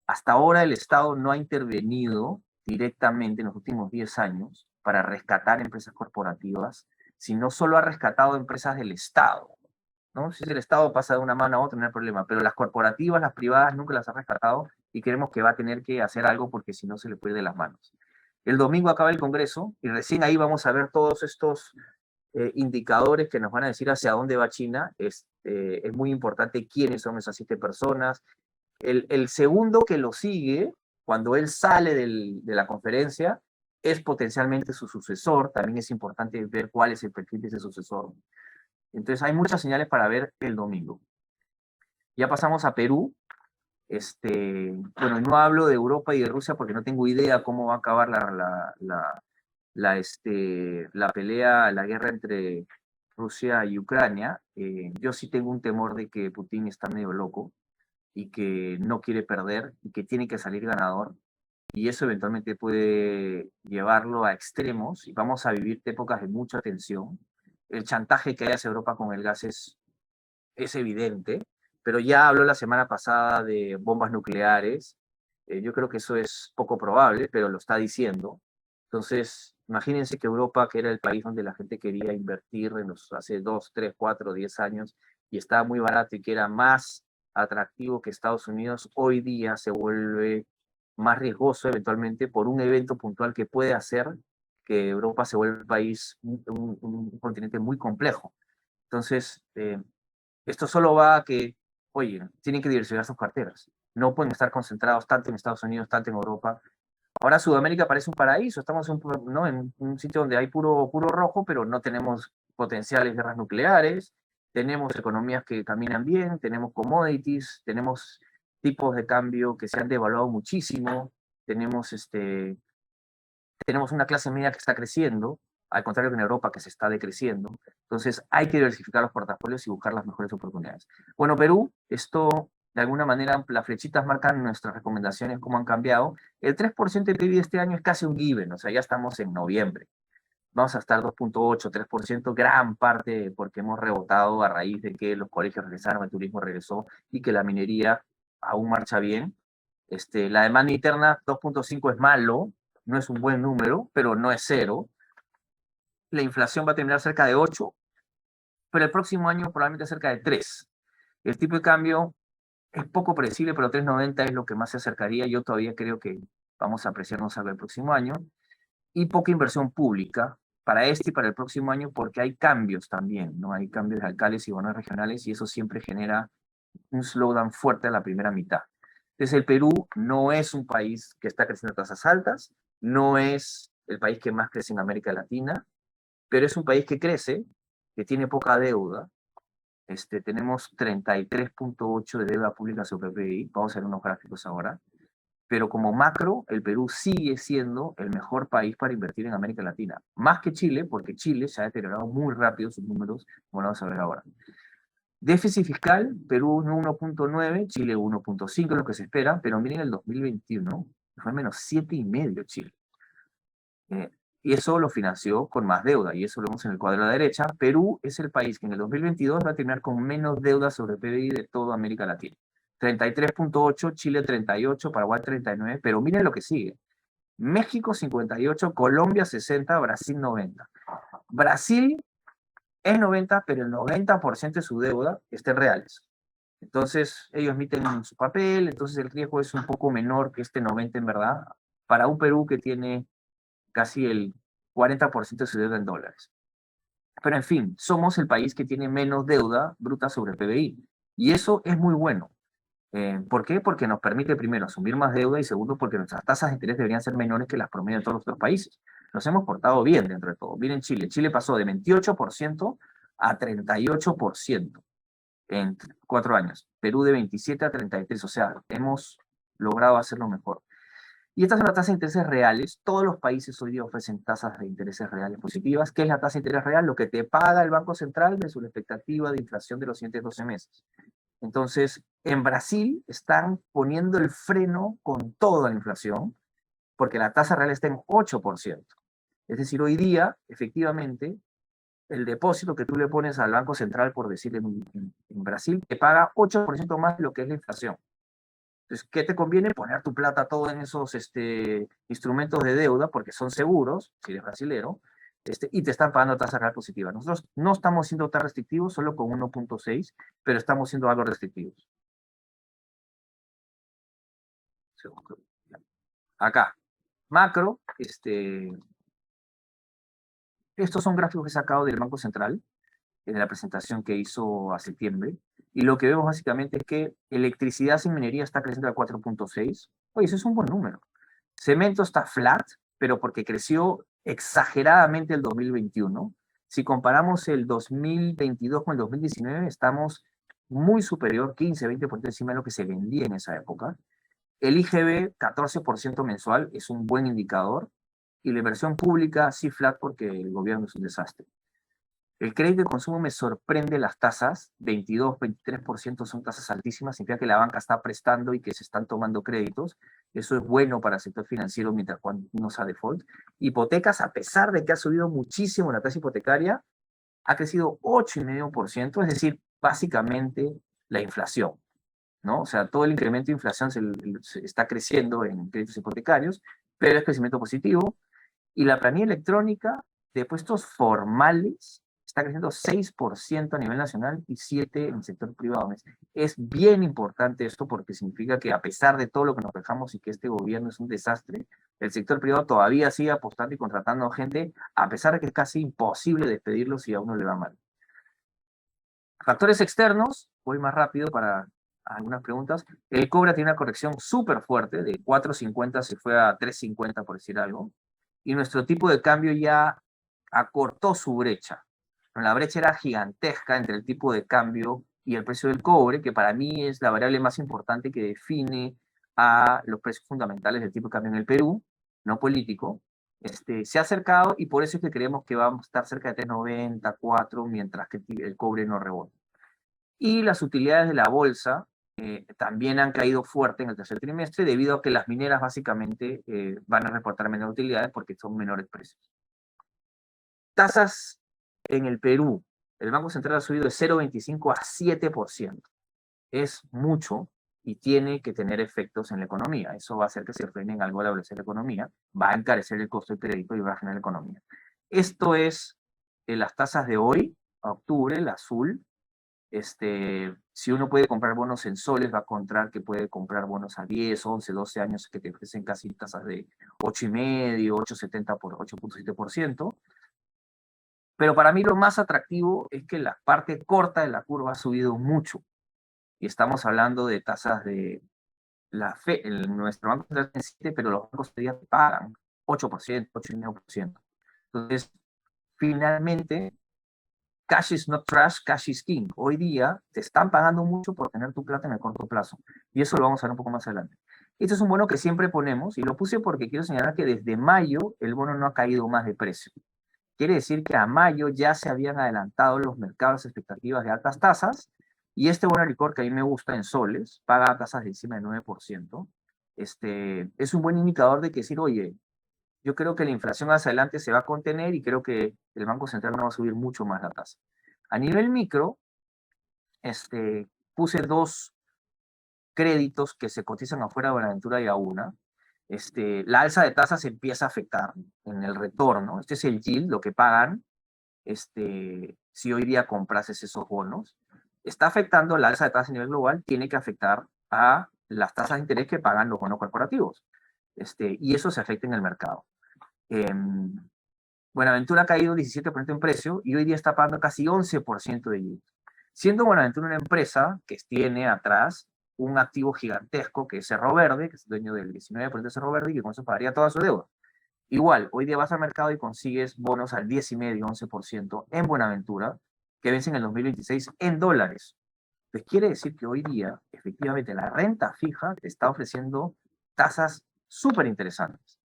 Hasta ahora el Estado no ha intervenido directamente en los últimos 10 años para rescatar empresas corporativas, sino solo ha rescatado empresas del Estado, ¿no? Si el Estado pasa de una mano a otra, no hay problema, pero las corporativas, las privadas, nunca las ha rescatado y creemos que va a tener que hacer algo porque si no se le puede ir de las manos. El domingo acaba el Congreso y recién ahí vamos a ver todos estos indicadores que nos van a decir hacia dónde va China. Es muy importante quiénes son esas 7 personas. El segundo que lo sigue, cuando él sale de la conferencia, es potencialmente su sucesor. También es importante ver cuál es el perfil de ese sucesor. Entonces hay muchas señales para ver el domingo. Ya pasamos a Perú. Bueno, no hablo de Europa y de Rusia porque no tengo idea cómo va a acabar la pelea, la guerra entre Rusia y Ucrania, yo sí tengo un temor de que Putin está medio loco y que no quiere perder y que tiene que salir ganador. Y eso eventualmente puede llevarlo a extremos y vamos a vivir épocas de mucha tensión. El chantaje que hay hacia Europa con el gas es evidente, pero ya habló la semana pasada de bombas nucleares. Yo creo que eso es poco probable, pero lo está diciendo. Entonces, imagínense que Europa, que era el país donde la gente quería invertir en los hace 2, 3, 4, 10 años y estaba muy barato y que era más atractivo que Estados Unidos, hoy día se vuelve más riesgoso eventualmente por un evento puntual que puede hacer que Europa se vuelva un país, un continente muy complejo. Entonces, esto solo va a que, oye, tienen que diversificar sus carteras. No pueden estar concentrados tanto en Estados Unidos, tanto en Europa. Ahora Sudamérica parece un paraíso. Estamos ¿no? en un sitio donde hay puro rojo, pero no tenemos potenciales guerras nucleares. Tenemos economías que caminan bien, tenemos commodities, tenemos tipos de cambio que se han devaluado muchísimo, tenemos tenemos una clase media que está creciendo, al contrario que en Europa que se está decreciendo. Entonces hay que diversificar los portafolios y buscar las mejores oportunidades. Bueno, Perú, esto de alguna manera las flechitas marcan nuestras recomendaciones, cómo han cambiado. El 3% de PIB de este año es casi un given, o sea, ya estamos en noviembre. Vamos a estar 2.8, 3%, gran parte porque hemos rebotado a raíz de que los colegios regresaron, el turismo regresó y que la minería aún marcha bien. La demanda interna 2.5 es malo, no es un buen número, pero no es cero. La inflación va a terminar cerca de 8, pero el próximo año probablemente cerca de 3. El tipo de cambio es poco predecible, pero 3.90 es lo que más se acercaría. Yo todavía creo que vamos a apreciarnos algo el próximo año. Y poca inversión pública para este y para el próximo año porque hay cambios también, ¿no? Hay cambios de alcaldes y gobernadores regionales y eso siempre genera un slowdown fuerte a la primera mitad. Entonces el Perú no es un país que está creciendo a tasas altas, no es el país que más crece en América Latina, pero es un país que crece, que tiene poca deuda. Tenemos 33.8 de deuda pública sobre PBI, vamos a ver unos gráficos ahora, pero como macro, el Perú sigue siendo el mejor país para invertir en América Latina, más que Chile, porque Chile se ha deteriorado muy rápido sus números, como lo vamos a ver ahora. Déficit fiscal, Perú 1.9, Chile 1.5, lo que se espera, pero miren el 2021, fue menos 7,5 Chile. Y eso lo financió con más deuda, y eso lo vemos en el cuadro de la derecha. Perú es el país que en el 2022 va a terminar con menos deuda sobre PBI de toda América Latina. 33.8, Chile 38, Paraguay 39, pero miren lo que sigue. México 58, Colombia 60, Brasil 90. Brasil es 90, pero el 90% de su deuda está en reales. Entonces, ellos emiten su papel, entonces el riesgo es un poco menor que este 90 en verdad, para un Perú que tiene casi el 40% de su deuda en dólares. Pero en fin, somos el país que tiene menos deuda bruta sobre el PBI. Y eso es muy bueno. ¿Por qué? Porque nos permite, primero, asumir más deuda y segundo, porque nuestras tasas de interés deberían ser menores que las promedio de todos los otros países. Nos hemos portado bien dentro de todo. Miren Chile. Chile pasó de 28% a 38% en 4 años. Perú de 27 a 33. O sea, hemos logrado hacerlo mejor. Y estas son las tasas de intereses reales. Todos los países hoy día ofrecen tasas de intereses reales positivas. ¿Qué es la tasa de interés real? Lo que te paga el Banco Central de su expectativa de inflación de los siguientes 12 meses. Entonces, en Brasil están poniendo el freno con toda la inflación, porque la tasa real está en 8%. Es decir, hoy día, efectivamente, el depósito que tú le pones al Banco Central, por decir en Brasil, te paga 8% más de lo que es la inflación. Entonces, ¿qué te conviene? Poner tu plata todo en esos instrumentos de deuda, porque son seguros, si eres brasilero, y te están pagando tasa real positiva. Nosotros no estamos siendo tan restrictivos, solo con 1.6, pero estamos siendo algo restrictivos. Acá, macro, estos son gráficos que he sacado del Banco Central, en la presentación que hizo a septiembre, y lo que vemos básicamente es que electricidad sin minería está creciendo al 4.6. Oye, eso es un buen número. Cemento está flat, pero porque creció exageradamente el 2021. Si comparamos el 2022 con el 2019, estamos muy superior, 15, 20% encima de lo que se vendía en esa época. El IGB, 14% mensual, es un buen indicador. y la inversión pública sí flat porque el gobierno es un desastre. El crédito de consumo me sorprende las tasas, 22, 23% son tasas altísimas, significa que la banca está prestando y que se están tomando créditos. Eso es bueno para el sector financiero mientras no sea default. Hipotecas, a pesar de que ha subido muchísimo la tasa hipotecaria, ha crecido 8,5%, es decir, básicamente la inflación, ¿no? O sea, todo el incremento de inflación se está creciendo en créditos hipotecarios, pero es crecimiento positivo. Y la planilla electrónica de puestos formales está creciendo 6% a nivel nacional y 7% en el sector privado. Es bien importante esto porque significa que a pesar de todo lo que nos quejamos y que este gobierno es un desastre, el sector privado todavía sigue apostando y contratando gente, a pesar de que es casi imposible despedirlos si a uno le va mal. Factores externos, voy más rápido para algunas preguntas. El cobre tiene una corrección súper fuerte, de 4,50 se fue a 3,50 por decir algo. Y nuestro tipo de cambio ya acortó su brecha. La brecha era gigantesca entre el tipo de cambio y el precio del cobre, que para mí es la variable más importante que define a los precios fundamentales del tipo de cambio en el Perú, no político. Se ha acercado y por eso es que creemos que vamos a estar cerca de 3,90, 4, mientras que el cobre no rebota. Y las utilidades de la bolsa también han caído fuerte en el tercer trimestre debido a que las mineras básicamente van a reportar menores utilidades porque son menores precios. Tasas en el Perú. El Banco Central ha subido de 0,25 a 7%. Es mucho y tiene que tener efectos en la economía. Eso va a hacer que se frene en algo la velocidad de la economía, va a encarecer el costo del crédito y va a generar la economía. Esto es las tasas de hoy, a octubre, el azul. Si uno puede comprar bonos en soles, va a encontrar que puede comprar bonos a 10, 11, 12 años que te ofrecen casi tasas de 8,5, 8,70 por 8,7%. Pero para mí lo más atractivo es que la parte corta de la curva ha subido mucho. Y estamos hablando de tasas de la fe, nuestro banco central tiene 7, pero los bancos todavía pagan 8%, 8,5%. Entonces, finalmente, cash is not trash, cash is king. Hoy día te están pagando mucho por tener tu plata en el corto plazo. Y eso lo vamos a ver un poco más adelante. Este es un bono que siempre ponemos, y lo puse porque quiero señalar que desde mayo el bono no ha caído más de precio. Quiere decir que a mayo ya se habían adelantado los mercados expectativas de altas tasas, y este bono licor que a mí me gusta en soles, paga tasas de encima del 9%. Es un buen indicador de que decir, oye, yo creo que la inflación hacia adelante se va a contener y creo que el Banco Central no va a subir mucho más la tasa. A nivel micro, puse dos créditos que se cotizan afuera de Buenaventura y Auna. La alza de tasas empieza a afectar en el retorno. Este es el yield, lo que pagan si hoy día comprases esos bonos. Está afectando la alza de tasas a nivel global, tiene que afectar a las tasas de interés que pagan los bonos corporativos. Y eso se afecta en el mercado. Buenaventura ha caído 17% en precio y hoy día está pagando casi 11% de yield. Siendo Buenaventura una empresa que tiene atrás un activo gigantesco que es Cerro Verde, que es dueño del 19% de Cerro Verde y que con eso pagaría toda su deuda. Igual, hoy día vas al mercado y consigues bonos al 10,5, 11% en Buenaventura, que vencen en el 2026 en dólares. Pues quiere decir que hoy día, efectivamente, la renta fija te está ofreciendo tasas súper interesantes.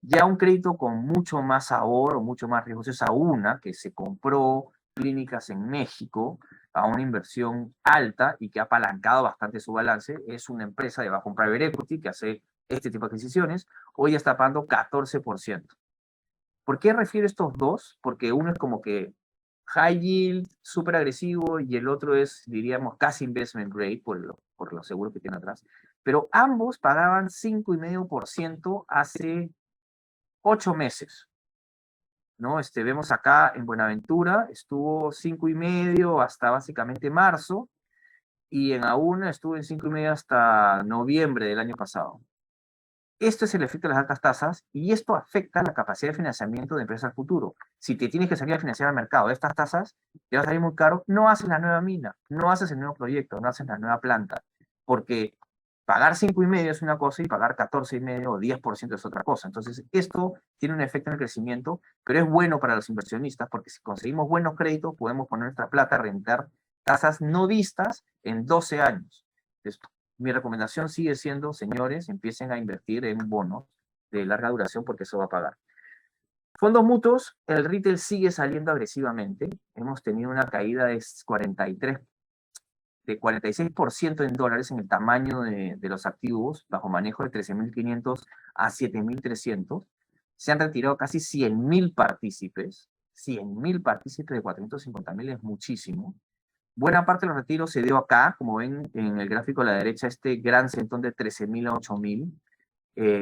Ya un crédito con mucho más ahorro, mucho más riesgos, es Auna, que se compró clínicas en México a una inversión alta y que ha apalancado bastante su balance. Es una empresa de bajo private equity que hace este tipo de adquisiciones. Hoy ya está pagando 14%. ¿Por qué refiero estos dos? Porque uno es como que high yield, súper agresivo, y el otro es, diríamos, casi investment grade por lo seguro que tiene atrás. Pero ambos pagaban 5,5% hace 8 meses, ¿no? Vemos acá en Buenaventura, estuvo 5,5 hasta básicamente marzo, y en Auna estuvo en 5,5 hasta noviembre del año pasado. Esto es el efecto de las altas tasas y esto afecta la capacidad de financiamiento de empresas al futuro. Si te tienes que salir a financiar al mercado de estas tasas, te va a salir muy caro, no haces la nueva mina, no haces el nuevo proyecto, no haces la nueva planta, porque pagar 5,5 es una cosa y pagar 14,5 o 10% es otra cosa. Entonces, esto tiene un efecto en el crecimiento, pero es bueno para los inversionistas porque si conseguimos buenos créditos, podemos poner nuestra plata a rentar tasas no vistas en 12 años. Entonces, mi recomendación sigue siendo, señores, empiecen a invertir en bonos de larga duración porque eso va a pagar. Fondos mutuos, el retail sigue saliendo agresivamente. Hemos tenido una caída de 46% en dólares en el tamaño de los activos, bajo manejo de 13.500 a 7.300. Se han retirado casi 100.000 partícipes. 100.000 partícipes de 450.000 es muchísimo. Buena parte de los retiros se dio acá, como ven en el gráfico a la derecha, este gran centón de 13.000 a 8.000.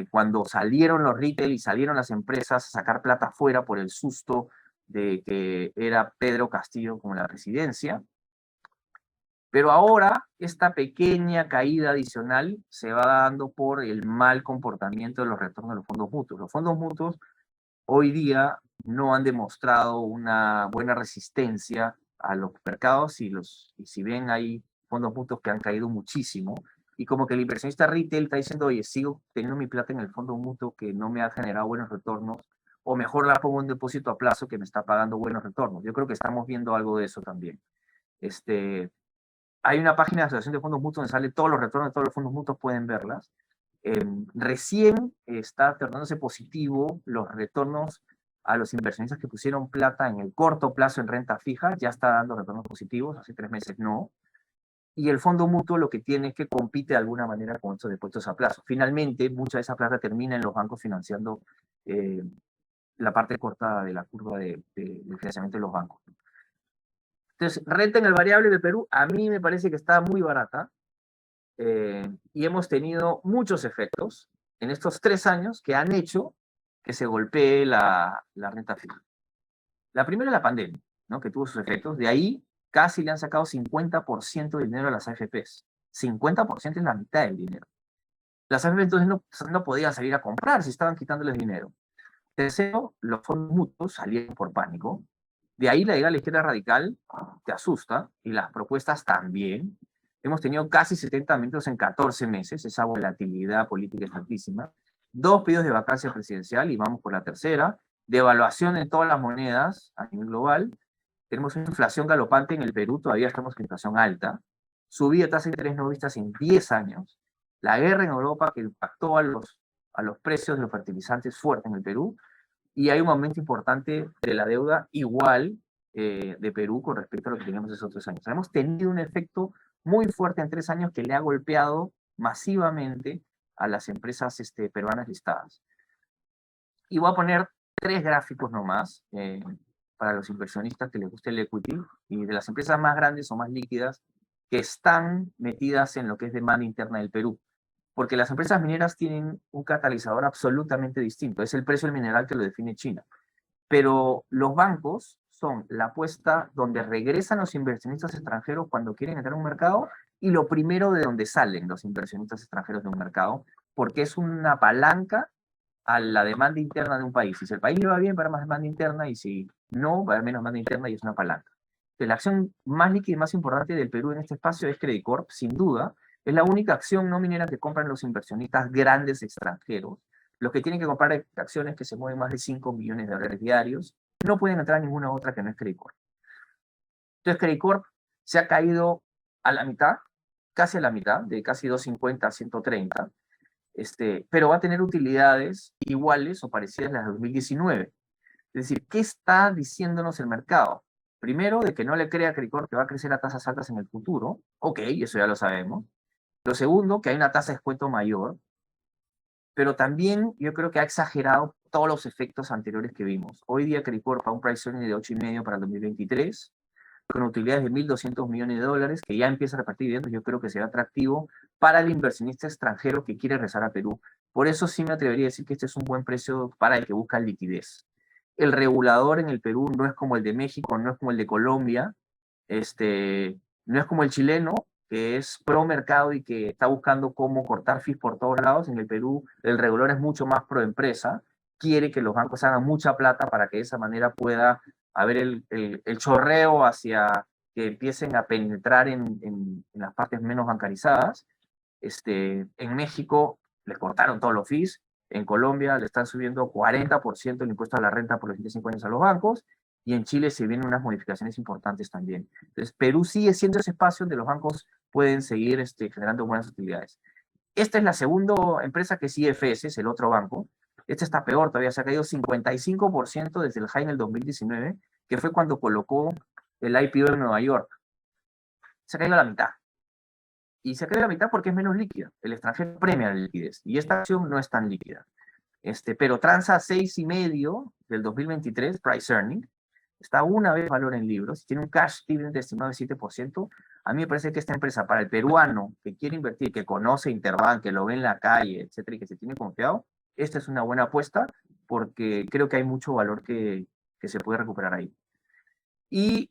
Cuando salieron los retail y salieron las empresas a sacar plata fuera por el susto de que era Pedro Castillo como la presidencia. Pero ahora esta pequeña caída adicional se va dando por el mal comportamiento de los retornos de los fondos mutuos. Los fondos mutuos hoy día no han demostrado una buena resistencia a los mercados y si bien hay fondos mutuos que han caído muchísimo, y como que el inversionista retail está diciendo, oye, sigo teniendo mi plata en el fondo mutuo que no me ha generado buenos retornos, o mejor la pongo en depósito a plazo que me está pagando buenos retornos. Yo creo que estamos viendo algo de eso también. Hay una página de asociación de fondos mutuos donde sale todos los retornos de todos los fondos mutuos, pueden verlas. Recién está tornándose positivo los retornos a los inversionistas que pusieron plata en el corto plazo en renta fija, ya está dando retornos positivos, hace 3 meses no. Y el fondo mutuo lo que tiene es que compite de alguna manera con estos depósitos a plazo. Finalmente, mucha de esa plata termina en los bancos financiando la parte corta de la curva de financiamiento de los bancos. Entonces, renta en el variable de Perú, a mí me parece que está muy barata. Y hemos tenido muchos efectos en estos 3 años que han hecho que se golpee la renta fija. La primera es la pandemia, ¿no? Que tuvo sus efectos. De ahí casi le han sacado 50% del dinero a las AFPs. 50% es la mitad del dinero. Las AFPs entonces no podían salir a comprar si estaban quitándoles dinero. Tercero, los fondos mutuos salieron por pánico. De ahí la llegada a la izquierda radical te asusta, y las propuestas también. Hemos tenido casi 70 aumentos en 14 meses, esa volatilidad política es altísima. 2 pedidos de vacancia presidencial, y vamos por la tercera. Devaluación en todas las monedas a nivel global. Tenemos una inflación galopante en el Perú, todavía estamos con inflación alta. Subida de tasa de interés no vistas en 10 años. La guerra en Europa que impactó a los precios de los fertilizantes fuerte en el Perú, y hay un aumento importante de la deuda igual de Perú con respecto a lo que teníamos esos 3 años. Hemos tenido un efecto muy fuerte en 3 años que le ha golpeado masivamente a las empresas peruanas listadas. Y voy a poner 3 gráficos nomás para los inversionistas que les guste el equity, y de las empresas más grandes o más líquidas que están metidas en lo que es demanda interna del Perú. Porque las empresas mineras tienen un catalizador absolutamente distinto, es el precio del mineral que lo define China. Pero los bancos son la apuesta donde regresan los inversionistas extranjeros cuando quieren entrar a un mercado, y lo primero de donde salen los inversionistas extranjeros de un mercado, porque es una palanca a la demanda interna de un país. Si el país le va bien, va a haber más demanda interna, y si no, va a haber menos demanda interna, y es una palanca. Entonces, la acción más líquida y más importante del Perú en este espacio es Credicorp, Corp, sin duda. Es la única acción no minera que compran los inversionistas grandes extranjeros. Los que tienen que comprar acciones que se mueven más de 5 millones de dólares diarios no pueden entrar a ninguna otra que no es Credicorp. Entonces, Credicorp se ha caído a la mitad, casi a la mitad, de casi 250 a 130, pero va a tener utilidades iguales o parecidas a las de 2019. Es decir, ¿qué está diciéndonos el mercado? Primero, de que no le crea a Credicorp que va a crecer a tasas altas en el futuro. Ok, eso ya lo sabemos. Lo segundo, que hay una tasa de descuento mayor, pero también yo creo que ha exagerado todos los efectos anteriores que vimos. Hoy día Credicorp a un price earning de 8,5 para el 2023, con utilidades de 1.200 millones de dólares, que ya empieza a repartir dividendos. Yo creo que será atractivo para el inversionista extranjero que quiere regresar a Perú. Por eso sí me atrevería a decir que este es un buen precio para el que busca liquidez. El regulador en el Perú no es como el de México, no es como el de Colombia, no es como el chileno, que es pro mercado y que está buscando cómo cortar fees por todos lados. En el Perú el regulador es mucho más pro empresa, quiere que los bancos hagan mucha plata para que de esa manera pueda haber el chorreo hacia que empiecen a penetrar en las partes menos bancarizadas. En México les cortaron todos los fees, en Colombia le están subiendo 40% el impuesto a la renta por los 25 años a los bancos, y en Chile se vienen unas modificaciones importantes también. Entonces, Perú sigue siendo ese espacio donde los bancos pueden seguir generando buenas utilidades. Esta es la segunda empresa, que es IFS, es el otro banco. Este está peor todavía, se ha caído 55% desde el high en el 2019, que fue cuando colocó el IPO en Nueva York. Se ha caído a la mitad. Y se cae a la mitad porque es menos líquida. El extranjero premia la liquidez. Y esta acción no es tan líquida. Pero transa 6,5 del 2023, price earning. Está una vez valor en libros. Tiene un cash dividend estimado de 7%. A mí me parece que esta empresa, para el peruano que quiere invertir, que conoce Interbank, que lo ve en la calle, etcétera, y que se tiene confiado, esta es una buena apuesta porque creo que hay mucho valor que se puede recuperar ahí. Y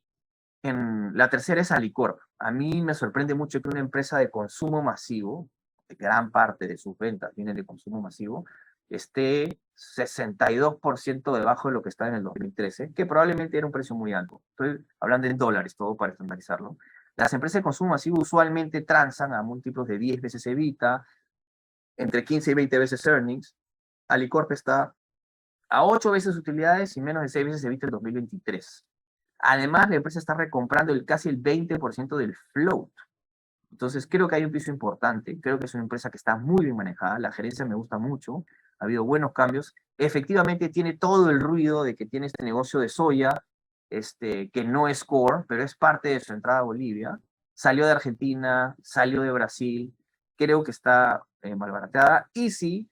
la tercera es Alicorp. A mí me sorprende mucho que una empresa de consumo masivo, de gran parte de sus ventas vienen de consumo masivo, esté 62% debajo de lo que está en el 2013, que probablemente era un precio muy alto. Estoy hablando en dólares, todo para estandarizarlo. Las empresas de consumo masivo usualmente transan a múltiplos de 10 veces EBITDA, entre 15 y 20 veces earnings. Alicorp está a 8 veces utilidades y menos de 6 veces EBITDA en 2023. Además, la empresa está recomprando casi el 20% del float. Entonces, creo que hay un piso importante. Creo que es una empresa que está muy bien manejada. La gerencia me gusta mucho. Ha habido buenos cambios. Efectivamente, tiene todo el ruido de que tiene este negocio de soya, que no es core, pero es parte de su entrada a Bolivia. Salió de Argentina, salió de Brasil. Creo que está malbaratada. Y si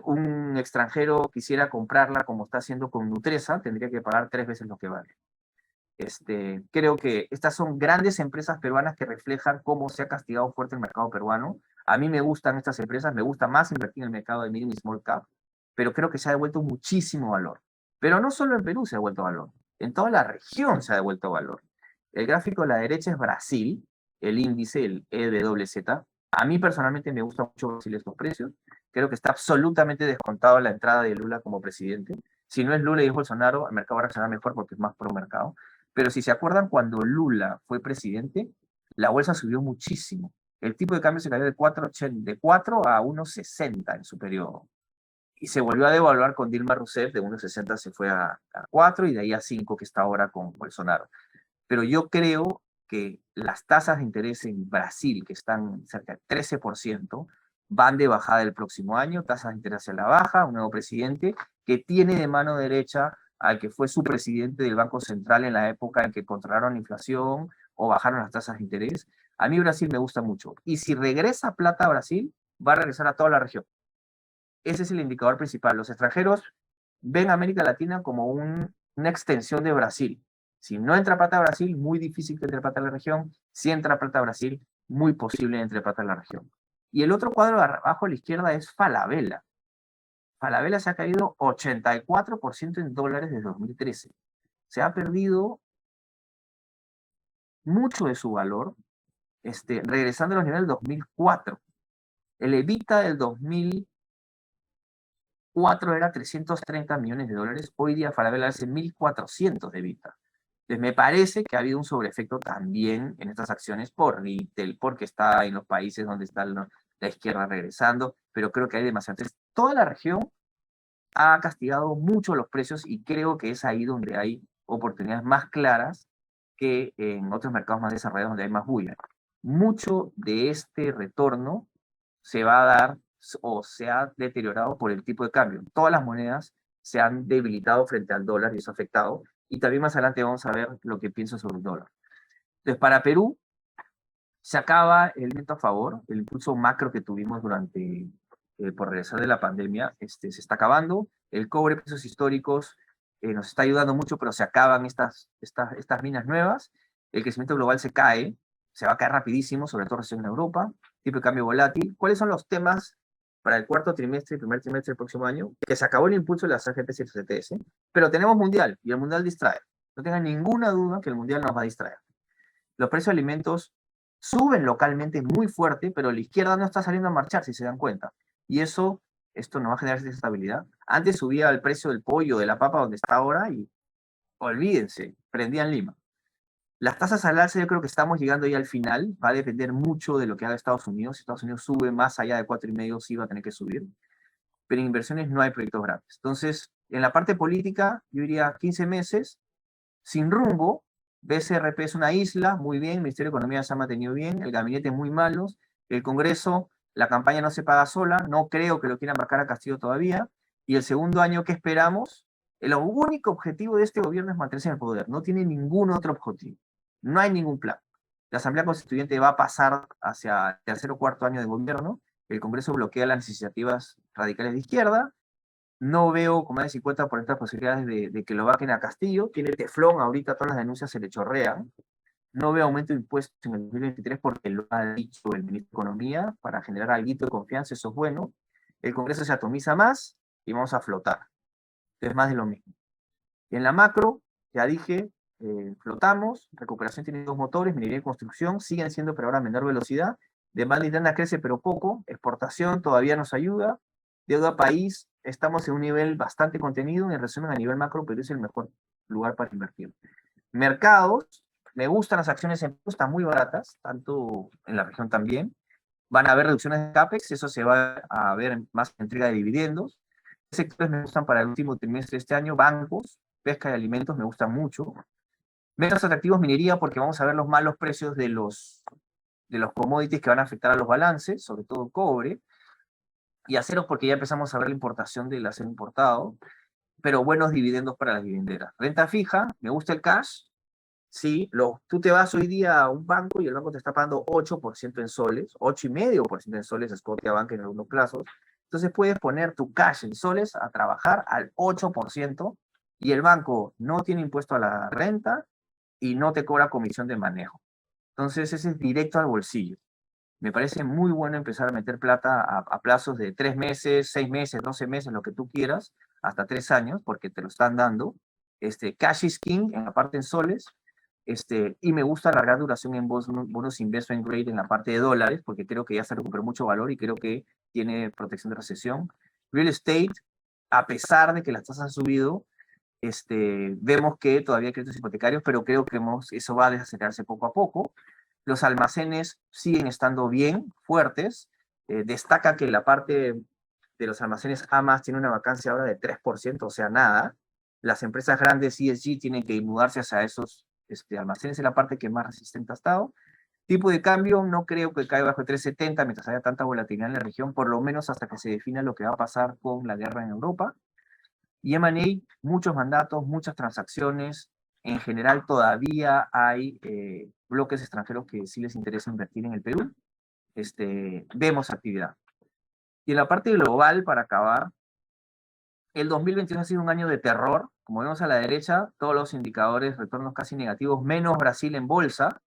un extranjero quisiera comprarla como está haciendo con Nutresa, tendría que pagar 3 veces lo que vale. Creo que estas son grandes empresas peruanas que reflejan cómo se ha castigado fuerte el mercado peruano. A mí me gustan estas empresas, me gusta más invertir en el mercado de medium y small cap, pero creo que se ha devuelto muchísimo valor. Pero no solo en Perú se ha devuelto valor, en toda la región se ha devuelto valor. El gráfico a la derecha es Brasil, el índice, el EWZ. A mí personalmente me gusta mucho Brasil estos precios. Creo que está absolutamente descontado la entrada de Lula como presidente. Si no es Lula y es Bolsonaro, el mercado va a reaccionar mejor porque es más pro mercado. Pero si se acuerdan, cuando Lula fue presidente, la bolsa subió muchísimo. El tipo de cambio se cayó de 4 a 1,60 en su periodo. Y se volvió a devaluar con Dilma Rousseff, de 1,60 se fue a 4 y de ahí a 5 que está ahora con Bolsonaro. Pero yo creo que las tasas de interés en Brasil, que están cerca del 13%, van de bajada el próximo año, tasas de interés a la baja, un nuevo presidente que tiene de mano derecha al que fue su presidente del Banco Central en la época en que controlaron la inflación o bajaron las tasas de interés. A mí Brasil me gusta mucho. Y si regresa plata a Brasil, va a regresar a toda la región. Ese es el indicador principal. Los extranjeros ven a América Latina como una extensión de Brasil. Si no entra plata a Brasil, muy difícil que entre plata a la región. Si entra plata a Brasil, muy posible que entre plata a la región. Y el otro cuadro de abajo a la izquierda es Falabella. Falabella se ha caído 84% en dólares desde 2013. Se ha perdido mucho de su valor, regresando a los niveles del 2004. El EBITDA del 2004 era 330 millones de dólares. Hoy día Falabella hace 1.400 de EBITDA. Entonces me parece que ha habido un sobreefecto también en estas acciones por retail, porque está en los países donde está la izquierda regresando, pero creo que hay demasiado. Entonces, toda la región ha castigado mucho los precios y creo que es ahí donde hay oportunidades más claras que en otros mercados más desarrollados donde hay más bulla. Mucho de este retorno se va a dar o se ha deteriorado por el tipo de cambio. Todas las monedas se han debilitado frente al dólar y eso ha afectado. Y también más adelante vamos a ver lo que pienso sobre el dólar. Entonces, para Perú, se acaba el viento a favor, el impulso macro que tuvimos durante, por regresar de la pandemia, se está acabando. El cobre, precios históricos, nos está ayudando mucho, pero se acaban estas minas nuevas. El crecimiento global se cae, se va a caer rapidísimo, sobre todo recién en Europa. Tipo de cambio volátil. ¿Cuáles son los temas para el cuarto trimestre y primer trimestre del próximo año? Que se acabó el impulso de las AGPs y el CTS, pero tenemos mundial y el mundial distrae. No tengan ninguna duda que el mundial nos va a distraer. Los precios de alimentos suben localmente muy fuerte, pero la izquierda no está saliendo a marchar, si se dan cuenta. Y esto no va a generar desestabilidad. Antes subía el precio del pollo, de la papa, donde está ahora, y olvídense, prendían Lima. Las tasas al alza yo creo que estamos llegando ya al final, va a depender mucho de lo que haga Estados Unidos. Si Estados Unidos sube más allá de 4,5, sí va a tener que subir. Pero en inversiones no hay proyectos grandes. Entonces, en la parte política, yo diría 15 meses, sin rumbo. BCRP es una isla, muy bien, el Ministerio de Economía se ha mantenido bien, el gabinete muy malos, el Congreso, la campaña no se paga sola, no creo que lo quieran vacar a Castillo todavía, Y el segundo año, ¿qué esperamos? El único objetivo de este gobierno es mantenerse en el poder. No tiene ningún otro objetivo. No hay ningún plan. La Asamblea Constituyente va a pasar hacia el tercer o cuarto año de gobierno. El Congreso bloquea las iniciativas radicales de izquierda. No veo como hay 50% de posibilidades de que lo vaquen a Castillo. Tiene teflón, ahorita todas las denuncias se le chorrean. No veo aumento de impuestos en el 2023 porque lo ha dicho el ministro de Economía para generar algo de confianza, eso es bueno. El Congreso se atomiza más y vamos a flotar. Es más de lo mismo. En la macro, ya dije, flotamos, recuperación tiene dos motores, minería y construcción, siguen siendo pero ahora a menor velocidad. Demanda interna crece pero poco, exportación todavía nos ayuda, deuda país, estamos en un nivel bastante contenido, en resumen a nivel macro, pero es el mejor lugar para invertir. Mercados, me gustan las acciones en Perú, están muy baratas, tanto en la región también. Van a haber reducciones de CAPEX, eso se va a ver más en entrega de dividendos. Sectores me gustan para el último trimestre de este año, bancos, pesca y alimentos me gustan mucho. Menos atractivos minería porque vamos a ver los malos precios de los commodities que van a afectar a los balances, sobre todo cobre, y aceros porque ya empezamos a ver la importación del acero importado, pero buenos dividendos para las dividenderas. Renta fija, me gusta el cash, sí, tú te vas hoy día a un banco y el banco te está pagando 8% en soles, 8,5% en soles, Scotiabank en algunos plazos. Entonces puedes poner tu cash en soles a trabajar al 8% y el banco no tiene impuesto a la renta y no te cobra comisión de manejo. Entonces ese es directo al bolsillo. Me parece muy bueno empezar a meter plata a plazos de 3 meses, 6 meses, 12 meses, lo que tú quieras, hasta 3 años, porque te lo están dando. Cash is king en la parte en soles, y me gusta la larga duración en bonos investment grade en la parte de dólares, porque creo que ya se recuperó mucho valor y creo que tiene protección de recesión. Real estate, a pesar de que las tasas han subido, vemos que todavía hay créditos hipotecarios, pero creo que eso va a desacelerarse poco a poco. Los almacenes siguen estando bien, fuertes. Destaca que la parte de los almacenes AMAS tiene una vacancia ahora de 3%, o sea, nada. Las empresas grandes ESG tienen que mudarse hacia esos almacenes, es la parte que más resistente ha estado. Tipo de cambio, no creo que caiga bajo 3,70 mientras haya tanta volatilidad en la región, por lo menos hasta que se defina lo que va a pasar con la guerra en Europa. Y M&A, muchos mandatos, muchas transacciones. En general todavía hay bloques extranjeros que sí les interesa invertir en el Perú. Vemos actividad. Y en la parte global, para acabar, el 2021 ha sido un año de terror. Como vemos a la derecha, todos los indicadores, retornos casi negativos, menos Brasil en bolsa,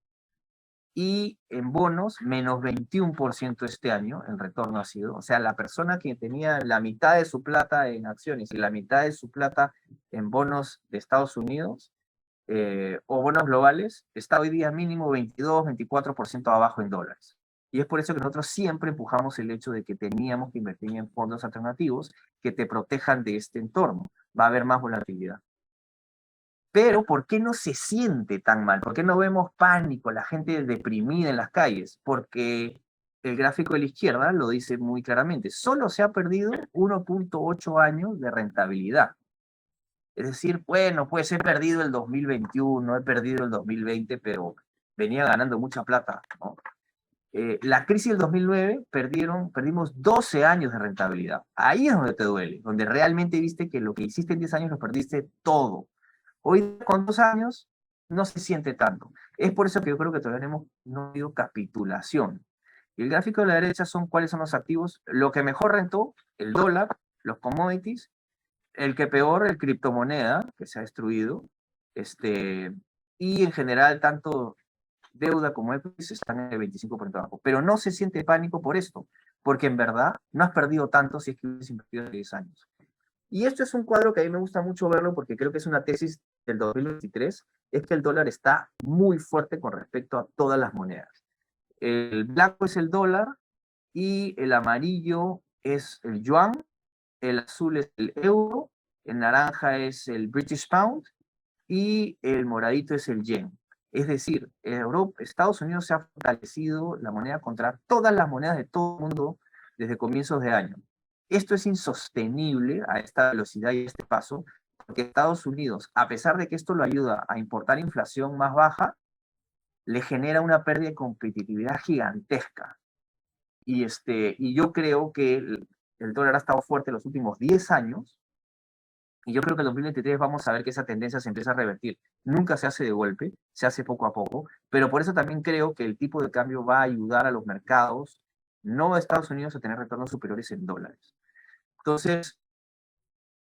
y en bonos, menos 21% este año, el retorno ha sido. O sea, la persona que tenía la mitad de su plata en acciones y la mitad de su plata en bonos de Estados Unidos o bonos globales, está hoy día mínimo 22-24% abajo en dólares. Y es por eso que nosotros siempre empujamos el hecho de que teníamos que invertir en fondos alternativos que te protejan de este entorno. Va a haber más volatilidad. Pero, ¿por qué no se siente tan mal? ¿Por qué no vemos pánico, la gente deprimida en las calles? Porque el gráfico de la izquierda lo dice muy claramente. Solo se ha perdido 1,8 años de rentabilidad. Es decir, bueno, pues he perdido el 2021, he perdido el 2020, pero venía ganando mucha plata, ¿no? La crisis del 2009 perdimos 12 años de rentabilidad. Ahí es donde te duele, donde realmente viste que lo que hiciste en 10 años lo perdiste todo. Hoy, con 2 años, no se siente tanto. Es por eso que yo creo que todavía no ha habido capitulación. Y el gráfico de la derecha son cuáles son los activos. Lo que mejor rentó, el dólar, los commodities, el que peor, el criptomoneda, que se ha destruido, y en general, tanto deuda como equities están en el 25% abajo. Pero no se siente pánico por esto, porque en verdad no has perdido tanto si es que hubieras invertido en 10 años. Y esto es un cuadro que a mí me gusta mucho verlo porque creo que es una tesis del 2023, es que el dólar está muy fuerte con respecto a todas las monedas. El blanco es el dólar y el amarillo es el yuan, el azul es el euro, el naranja es el British Pound y el moradito es el yen. Es decir, Europa, Estados Unidos se ha fortalecido la moneda contra todas las monedas de todo el mundo desde comienzos de año. Esto es insostenible a esta velocidad y a este paso, porque Estados Unidos, a pesar de que esto lo ayuda a importar inflación más baja, le genera una pérdida de competitividad gigantesca. Y yo creo que el dólar ha estado fuerte los últimos 10 años, y yo creo que en 2023 vamos a ver que esa tendencia se empieza a revertir. Nunca se hace de golpe, se hace poco a poco, pero por eso también creo que el tipo de cambio va a ayudar a los mercados, no a Estados Unidos, a tener retornos superiores en dólares. Entonces,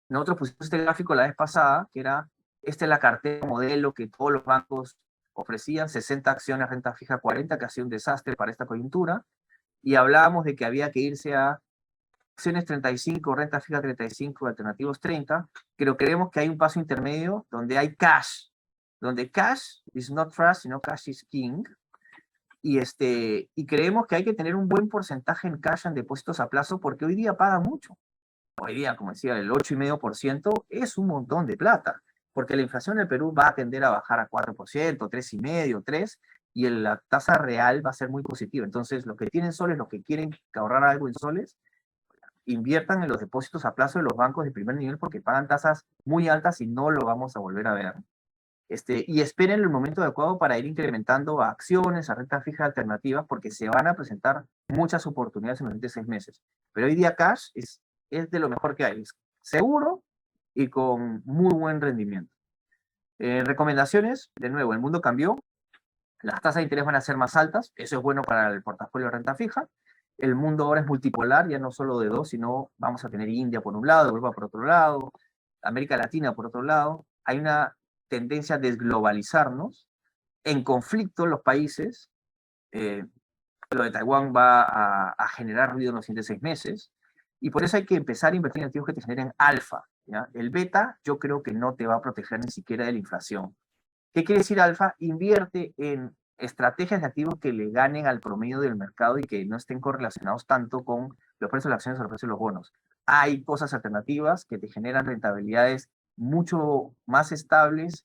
nosotros pusimos este gráfico la vez pasada, que era, esta es la cartera modelo que todos los bancos ofrecían, 60 acciones, renta fija 40, que ha sido un desastre para esta coyuntura, y hablábamos de que había que irse a acciones 35, renta fija 35, alternativos 30, pero creemos que hay un paso intermedio donde hay cash, donde cash is not trust, sino cash is king, y creemos que hay que tener un buen porcentaje en cash en depósitos a plazo porque hoy día paga mucho. Hoy día, como decía, el 8,5% es un montón de plata, porque la inflación en el Perú va a tender a bajar a 4%, 3,5%, 3%, y la tasa real va a ser muy positiva. Entonces, los que tienen soles, los que quieren ahorrar algo en soles, inviertan en los depósitos a plazo de los bancos de primer nivel porque pagan tasas muy altas y no lo vamos a volver a ver. Y esperen el momento adecuado para ir incrementando a acciones, a renta fija alternativas, porque se van a presentar muchas oportunidades en los siguientes 6 meses. Pero hoy día cash es de lo mejor que hay. Es seguro y con muy buen rendimiento. Recomendaciones, de nuevo, el mundo cambió. Las tasas de interés van a ser más altas. Eso es bueno para el portafolio de renta fija. El mundo ahora es multipolar, ya no solo de dos, sino vamos a tener India por un lado, Europa por otro lado, América Latina por otro lado. Hay una tendencia a desglobalizarnos, en conflicto los países, lo de Taiwán va a generar ruido en los siguientes 6 meses, y por eso hay que empezar a invertir en activos que te generen alfa, ¿ya? El beta yo creo que no te va a proteger ni siquiera de la inflación. ¿Qué quiere decir alfa? Invierte en estrategias de activos que le ganen al promedio del mercado y que no estén correlacionados tanto con los precios de las acciones o los precios de los bonos. Hay cosas alternativas que te generan rentabilidades mucho más estables,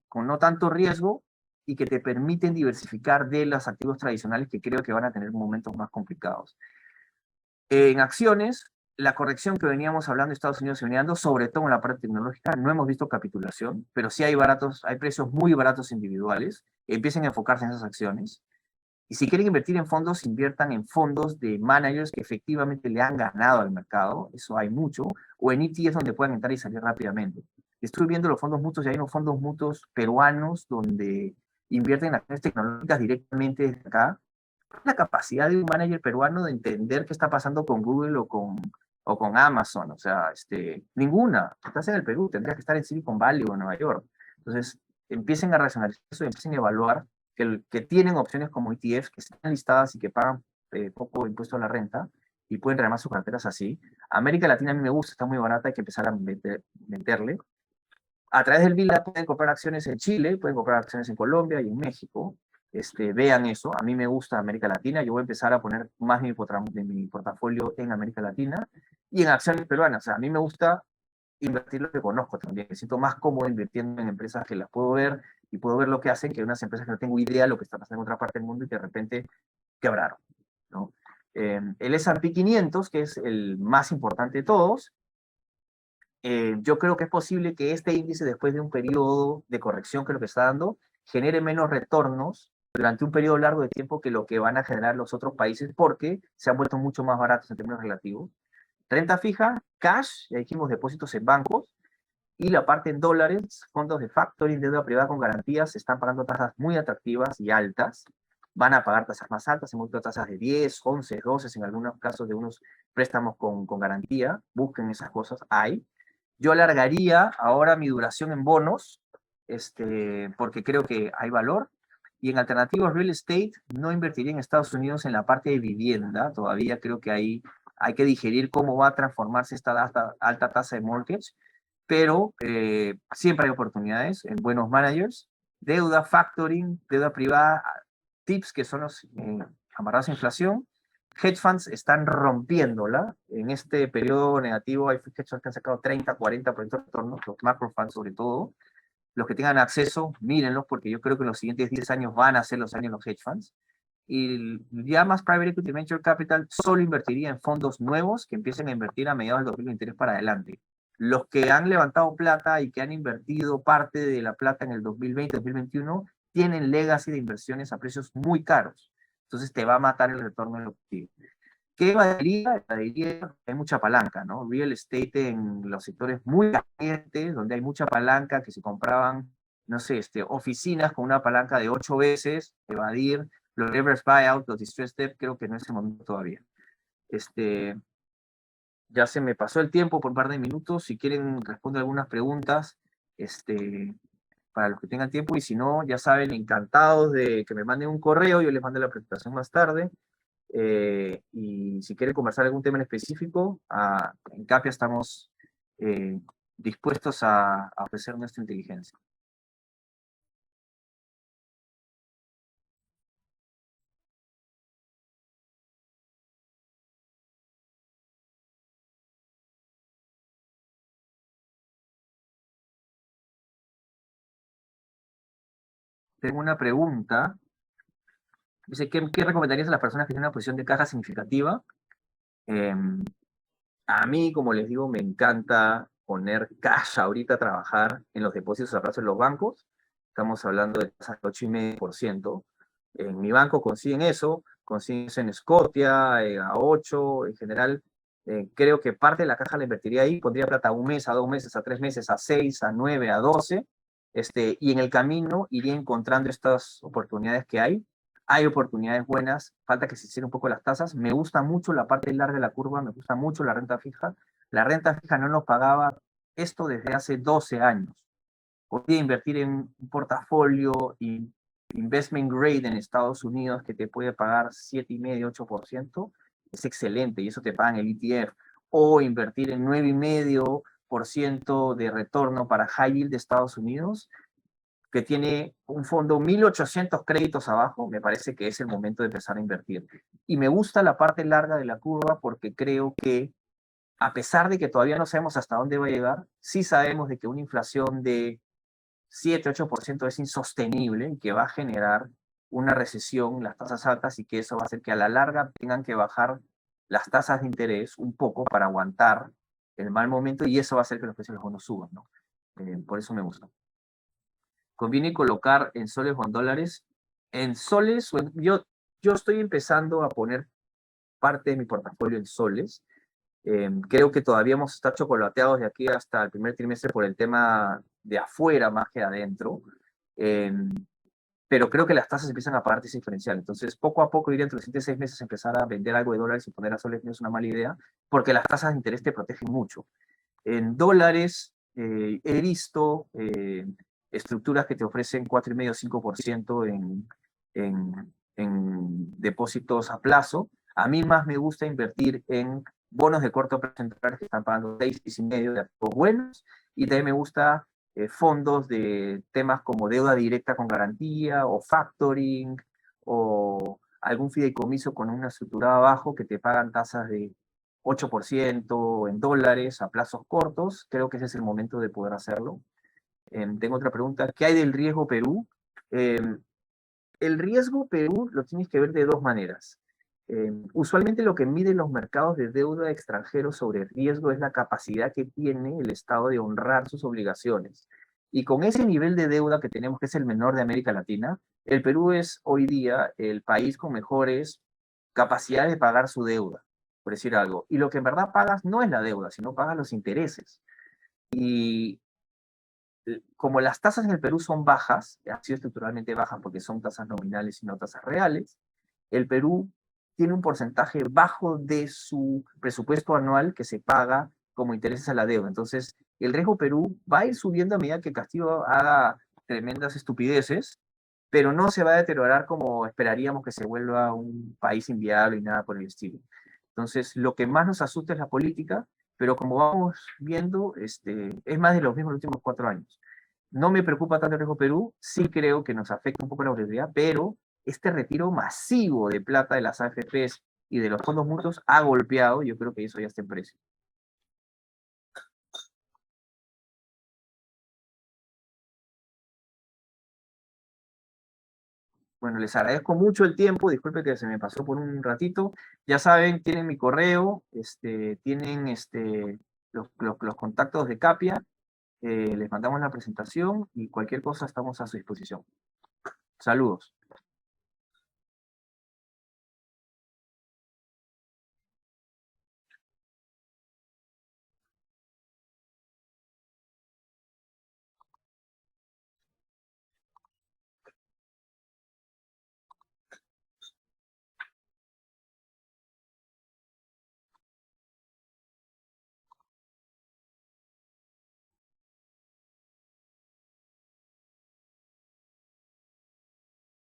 con no tanto riesgo, y que te permiten diversificar de los activos tradicionales que creo que van a tener momentos más complicados. En acciones, la corrección que veníamos hablando de Estados Unidos y venía sobre todo en la parte tecnológica, no hemos visto capitulación, pero sí hay precios muy baratos individuales. Empiecen a enfocarse en esas acciones. Y si quieren invertir en fondos, inviertan en fondos de managers que efectivamente le han ganado al mercado, eso hay mucho, o en ETFs donde puedan entrar y salir rápidamente. Estoy viendo los fondos mutuos y hay unos fondos mutuos peruanos donde invierten en acciones tecnológicas directamente desde acá. La capacidad de un manager peruano de entender qué está pasando con Google o con Amazon, o sea, ninguna. Estás en el Perú, tendrías que estar en Silicon Valley o en Nueva York. Entonces, empiecen a racionalizar eso y empiecen a evaluar que tienen opciones como ETFs que están listadas y que pagan poco impuesto a la renta y pueden rearmar sus carteras así. América Latina a mí me gusta, está muy barata, hay que empezar a meterle. A través del VILA pueden comprar acciones en Chile, pueden comprar acciones en Colombia y en México. Vean eso, a mí me gusta América Latina, yo voy a empezar a poner más de mi portafolio en América Latina y en acciones peruanas. O sea, a mí me gusta invertir lo que conozco también, me siento más cómodo invirtiendo en empresas que las puedo ver y puedo ver lo que hacen que unas empresas que no tengo idea de lo que está pasando en otra parte del mundo y que de repente quebraron, ¿no? El S&P 500, que es el más importante de todos, yo creo que es posible que este índice, después de un periodo de corrección que es lo que está dando, genere menos retornos durante un periodo largo de tiempo que lo que van a generar los otros países porque se han vuelto mucho más baratos en términos relativos. Renta fija, cash, ya dijimos depósitos en bancos, y la parte en dólares, fondos de factoring, deuda privada con garantías, están pagando tasas muy atractivas y altas. Van a pagar tasas más altas, hemos visto tasas de 10, 11, 12, en algunos casos de unos préstamos con garantía. Busquen esas cosas, hay. Yo alargaría ahora mi duración en bonos, porque creo que hay valor. Y en alternativos real estate, no invertiría en Estados Unidos en la parte de vivienda. Todavía creo que hay que digerir cómo va a transformarse esta alta tasa de mortgage. Pero siempre hay oportunidades en buenos managers. Deuda, factoring, deuda privada, tips que son los amarrados a inflación. Hedge funds están rompiéndola. En este periodo negativo hay hedge funds que han sacado 30, 40% de retorno, los macro funds sobre todo. Los que tengan acceso, mírenlos, porque yo creo que en los siguientes 10 años van a ser los años de los hedge funds. Y ya más private equity venture capital solo invertiría en fondos nuevos que empiecen a invertir a mediados del 2023 para adelante. Los que han levantado plata y que han invertido parte de la plata en el 2020, 2021, tienen legacy de inversiones a precios muy caros. Entonces te va a matar el retorno del objetivo. ¿Qué evadiría? Evadiría que hay mucha palanca, ¿no? Real estate en los sectores muy calientes, donde hay mucha palanca, que se compraban, no sé, oficinas con una palanca de 8 veces, evadir los reverse buyout, los distressed debt, creo que no es el momento todavía. Ya se me pasó el tiempo por un par de minutos. Si quieren, respondo algunas preguntas para los que tengan tiempo. Y si no, ya saben, encantados de que me manden un correo. Yo les mando la presentación más tarde. Y si quieren conversar algún tema en específico, en Capia estamos dispuestos a ofrecer nuestra inteligencia. Tengo una pregunta. Dice, ¿qué recomendarías a las personas que tienen una posición de caja significativa? A mí, como les digo, me encanta poner cash ahorita a trabajar en los depósitos a plazo en los bancos. Estamos hablando de tasas del 8,5%. En mi banco consiguen eso en Scotia, a 8, en general. Creo que parte de la caja la invertiría ahí, pondría plata a un mes, a 2 meses, a 3 meses, a 6, a 9, a 12. Y en el camino iría encontrando estas oportunidades que hay oportunidades buenas, falta que se hicieran un poco las tasas. Me gusta mucho la parte larga de la curva, me gusta mucho la renta fija. La renta fija no nos pagaba esto desde hace 12 años. Podía invertir en un portafolio y investment grade en Estados Unidos que te puede pagar 7,5, 8%, es excelente y eso te pagan el ETF. O invertir en 9,5% de retorno para high yield de Estados Unidos, que tiene un fondo 1,800 créditos abajo, me parece que es el momento de empezar a invertir. Y me gusta la parte larga de la curva porque creo que, a pesar de que todavía no sabemos hasta dónde va a llegar, sí sabemos de que una inflación de 7, 8% es insostenible y que va a generar una recesión, las tasas altas, y que eso va a hacer que a la larga tengan que bajar las tasas de interés un poco para aguantar el mal momento, y eso va a hacer que los precios de los bonos suban, ¿no? Por eso me gusta. ¿Conviene colocar en soles o en dólares? En soles, yo estoy empezando a poner parte de mi portafolio en soles. Creo que todavía vamos a estar chocolateados de aquí hasta el primer trimestre por el tema de afuera más que adentro. Pero creo que las tasas empiezan a pagar ese diferencial. Entonces, poco a poco, diría entre los siguientes 6 meses, empezar a vender algo de dólares y poner a soles no es una mala idea, porque las tasas de interés te protegen mucho. En dólares, he visto estructuras que te ofrecen 4,5, 5% en depósitos a plazo. A mí más me gusta invertir en bonos de corto plazo que están pagando 6,5 de activos buenos, y también me gusta fondos de temas como deuda directa con garantía o factoring o algún fideicomiso con una estructura abajo que te pagan tasas de 8% en dólares a plazos cortos. Creo que ese es el momento de poder hacerlo. Tengo otra pregunta. ¿Qué hay del riesgo Perú? El riesgo Perú lo tienes que ver de dos maneras. Usualmente lo que miden los mercados de deuda extranjeros sobre riesgo es la capacidad que tiene el Estado de honrar sus obligaciones. Y con ese nivel de deuda que tenemos, que es el menor de América Latina, el Perú es hoy día el país con mejores capacidades de pagar su deuda, por decir algo. Y lo que en verdad pagas no es la deuda, sino pagas los intereses. Y como las tasas en el Perú son bajas, han sido estructuralmente bajas porque son tasas nominales y no tasas reales, el Perú tiene un porcentaje bajo de su presupuesto anual que se paga como intereses a la deuda. Entonces, el riesgo Perú va a ir subiendo a medida que Castillo haga tremendas estupideces, pero no se va a deteriorar como esperaríamos que se vuelva un país inviable y nada por el estilo. Entonces, lo que más nos asusta es la política, pero como vamos viendo, es más de los mismos los últimos 4 años. No me preocupa tanto el riesgo Perú, sí creo que nos afecta un poco la volatilidad, pero este retiro masivo de plata de las AFPs y de los fondos mutuos ha golpeado, yo creo que eso ya está en precio. Bueno, les agradezco mucho el tiempo, disculpe que se me pasó por un ratito. Ya saben, tienen mi correo, tienen los contactos de Capia, les mandamos la presentación y cualquier cosa estamos a su disposición. Saludos.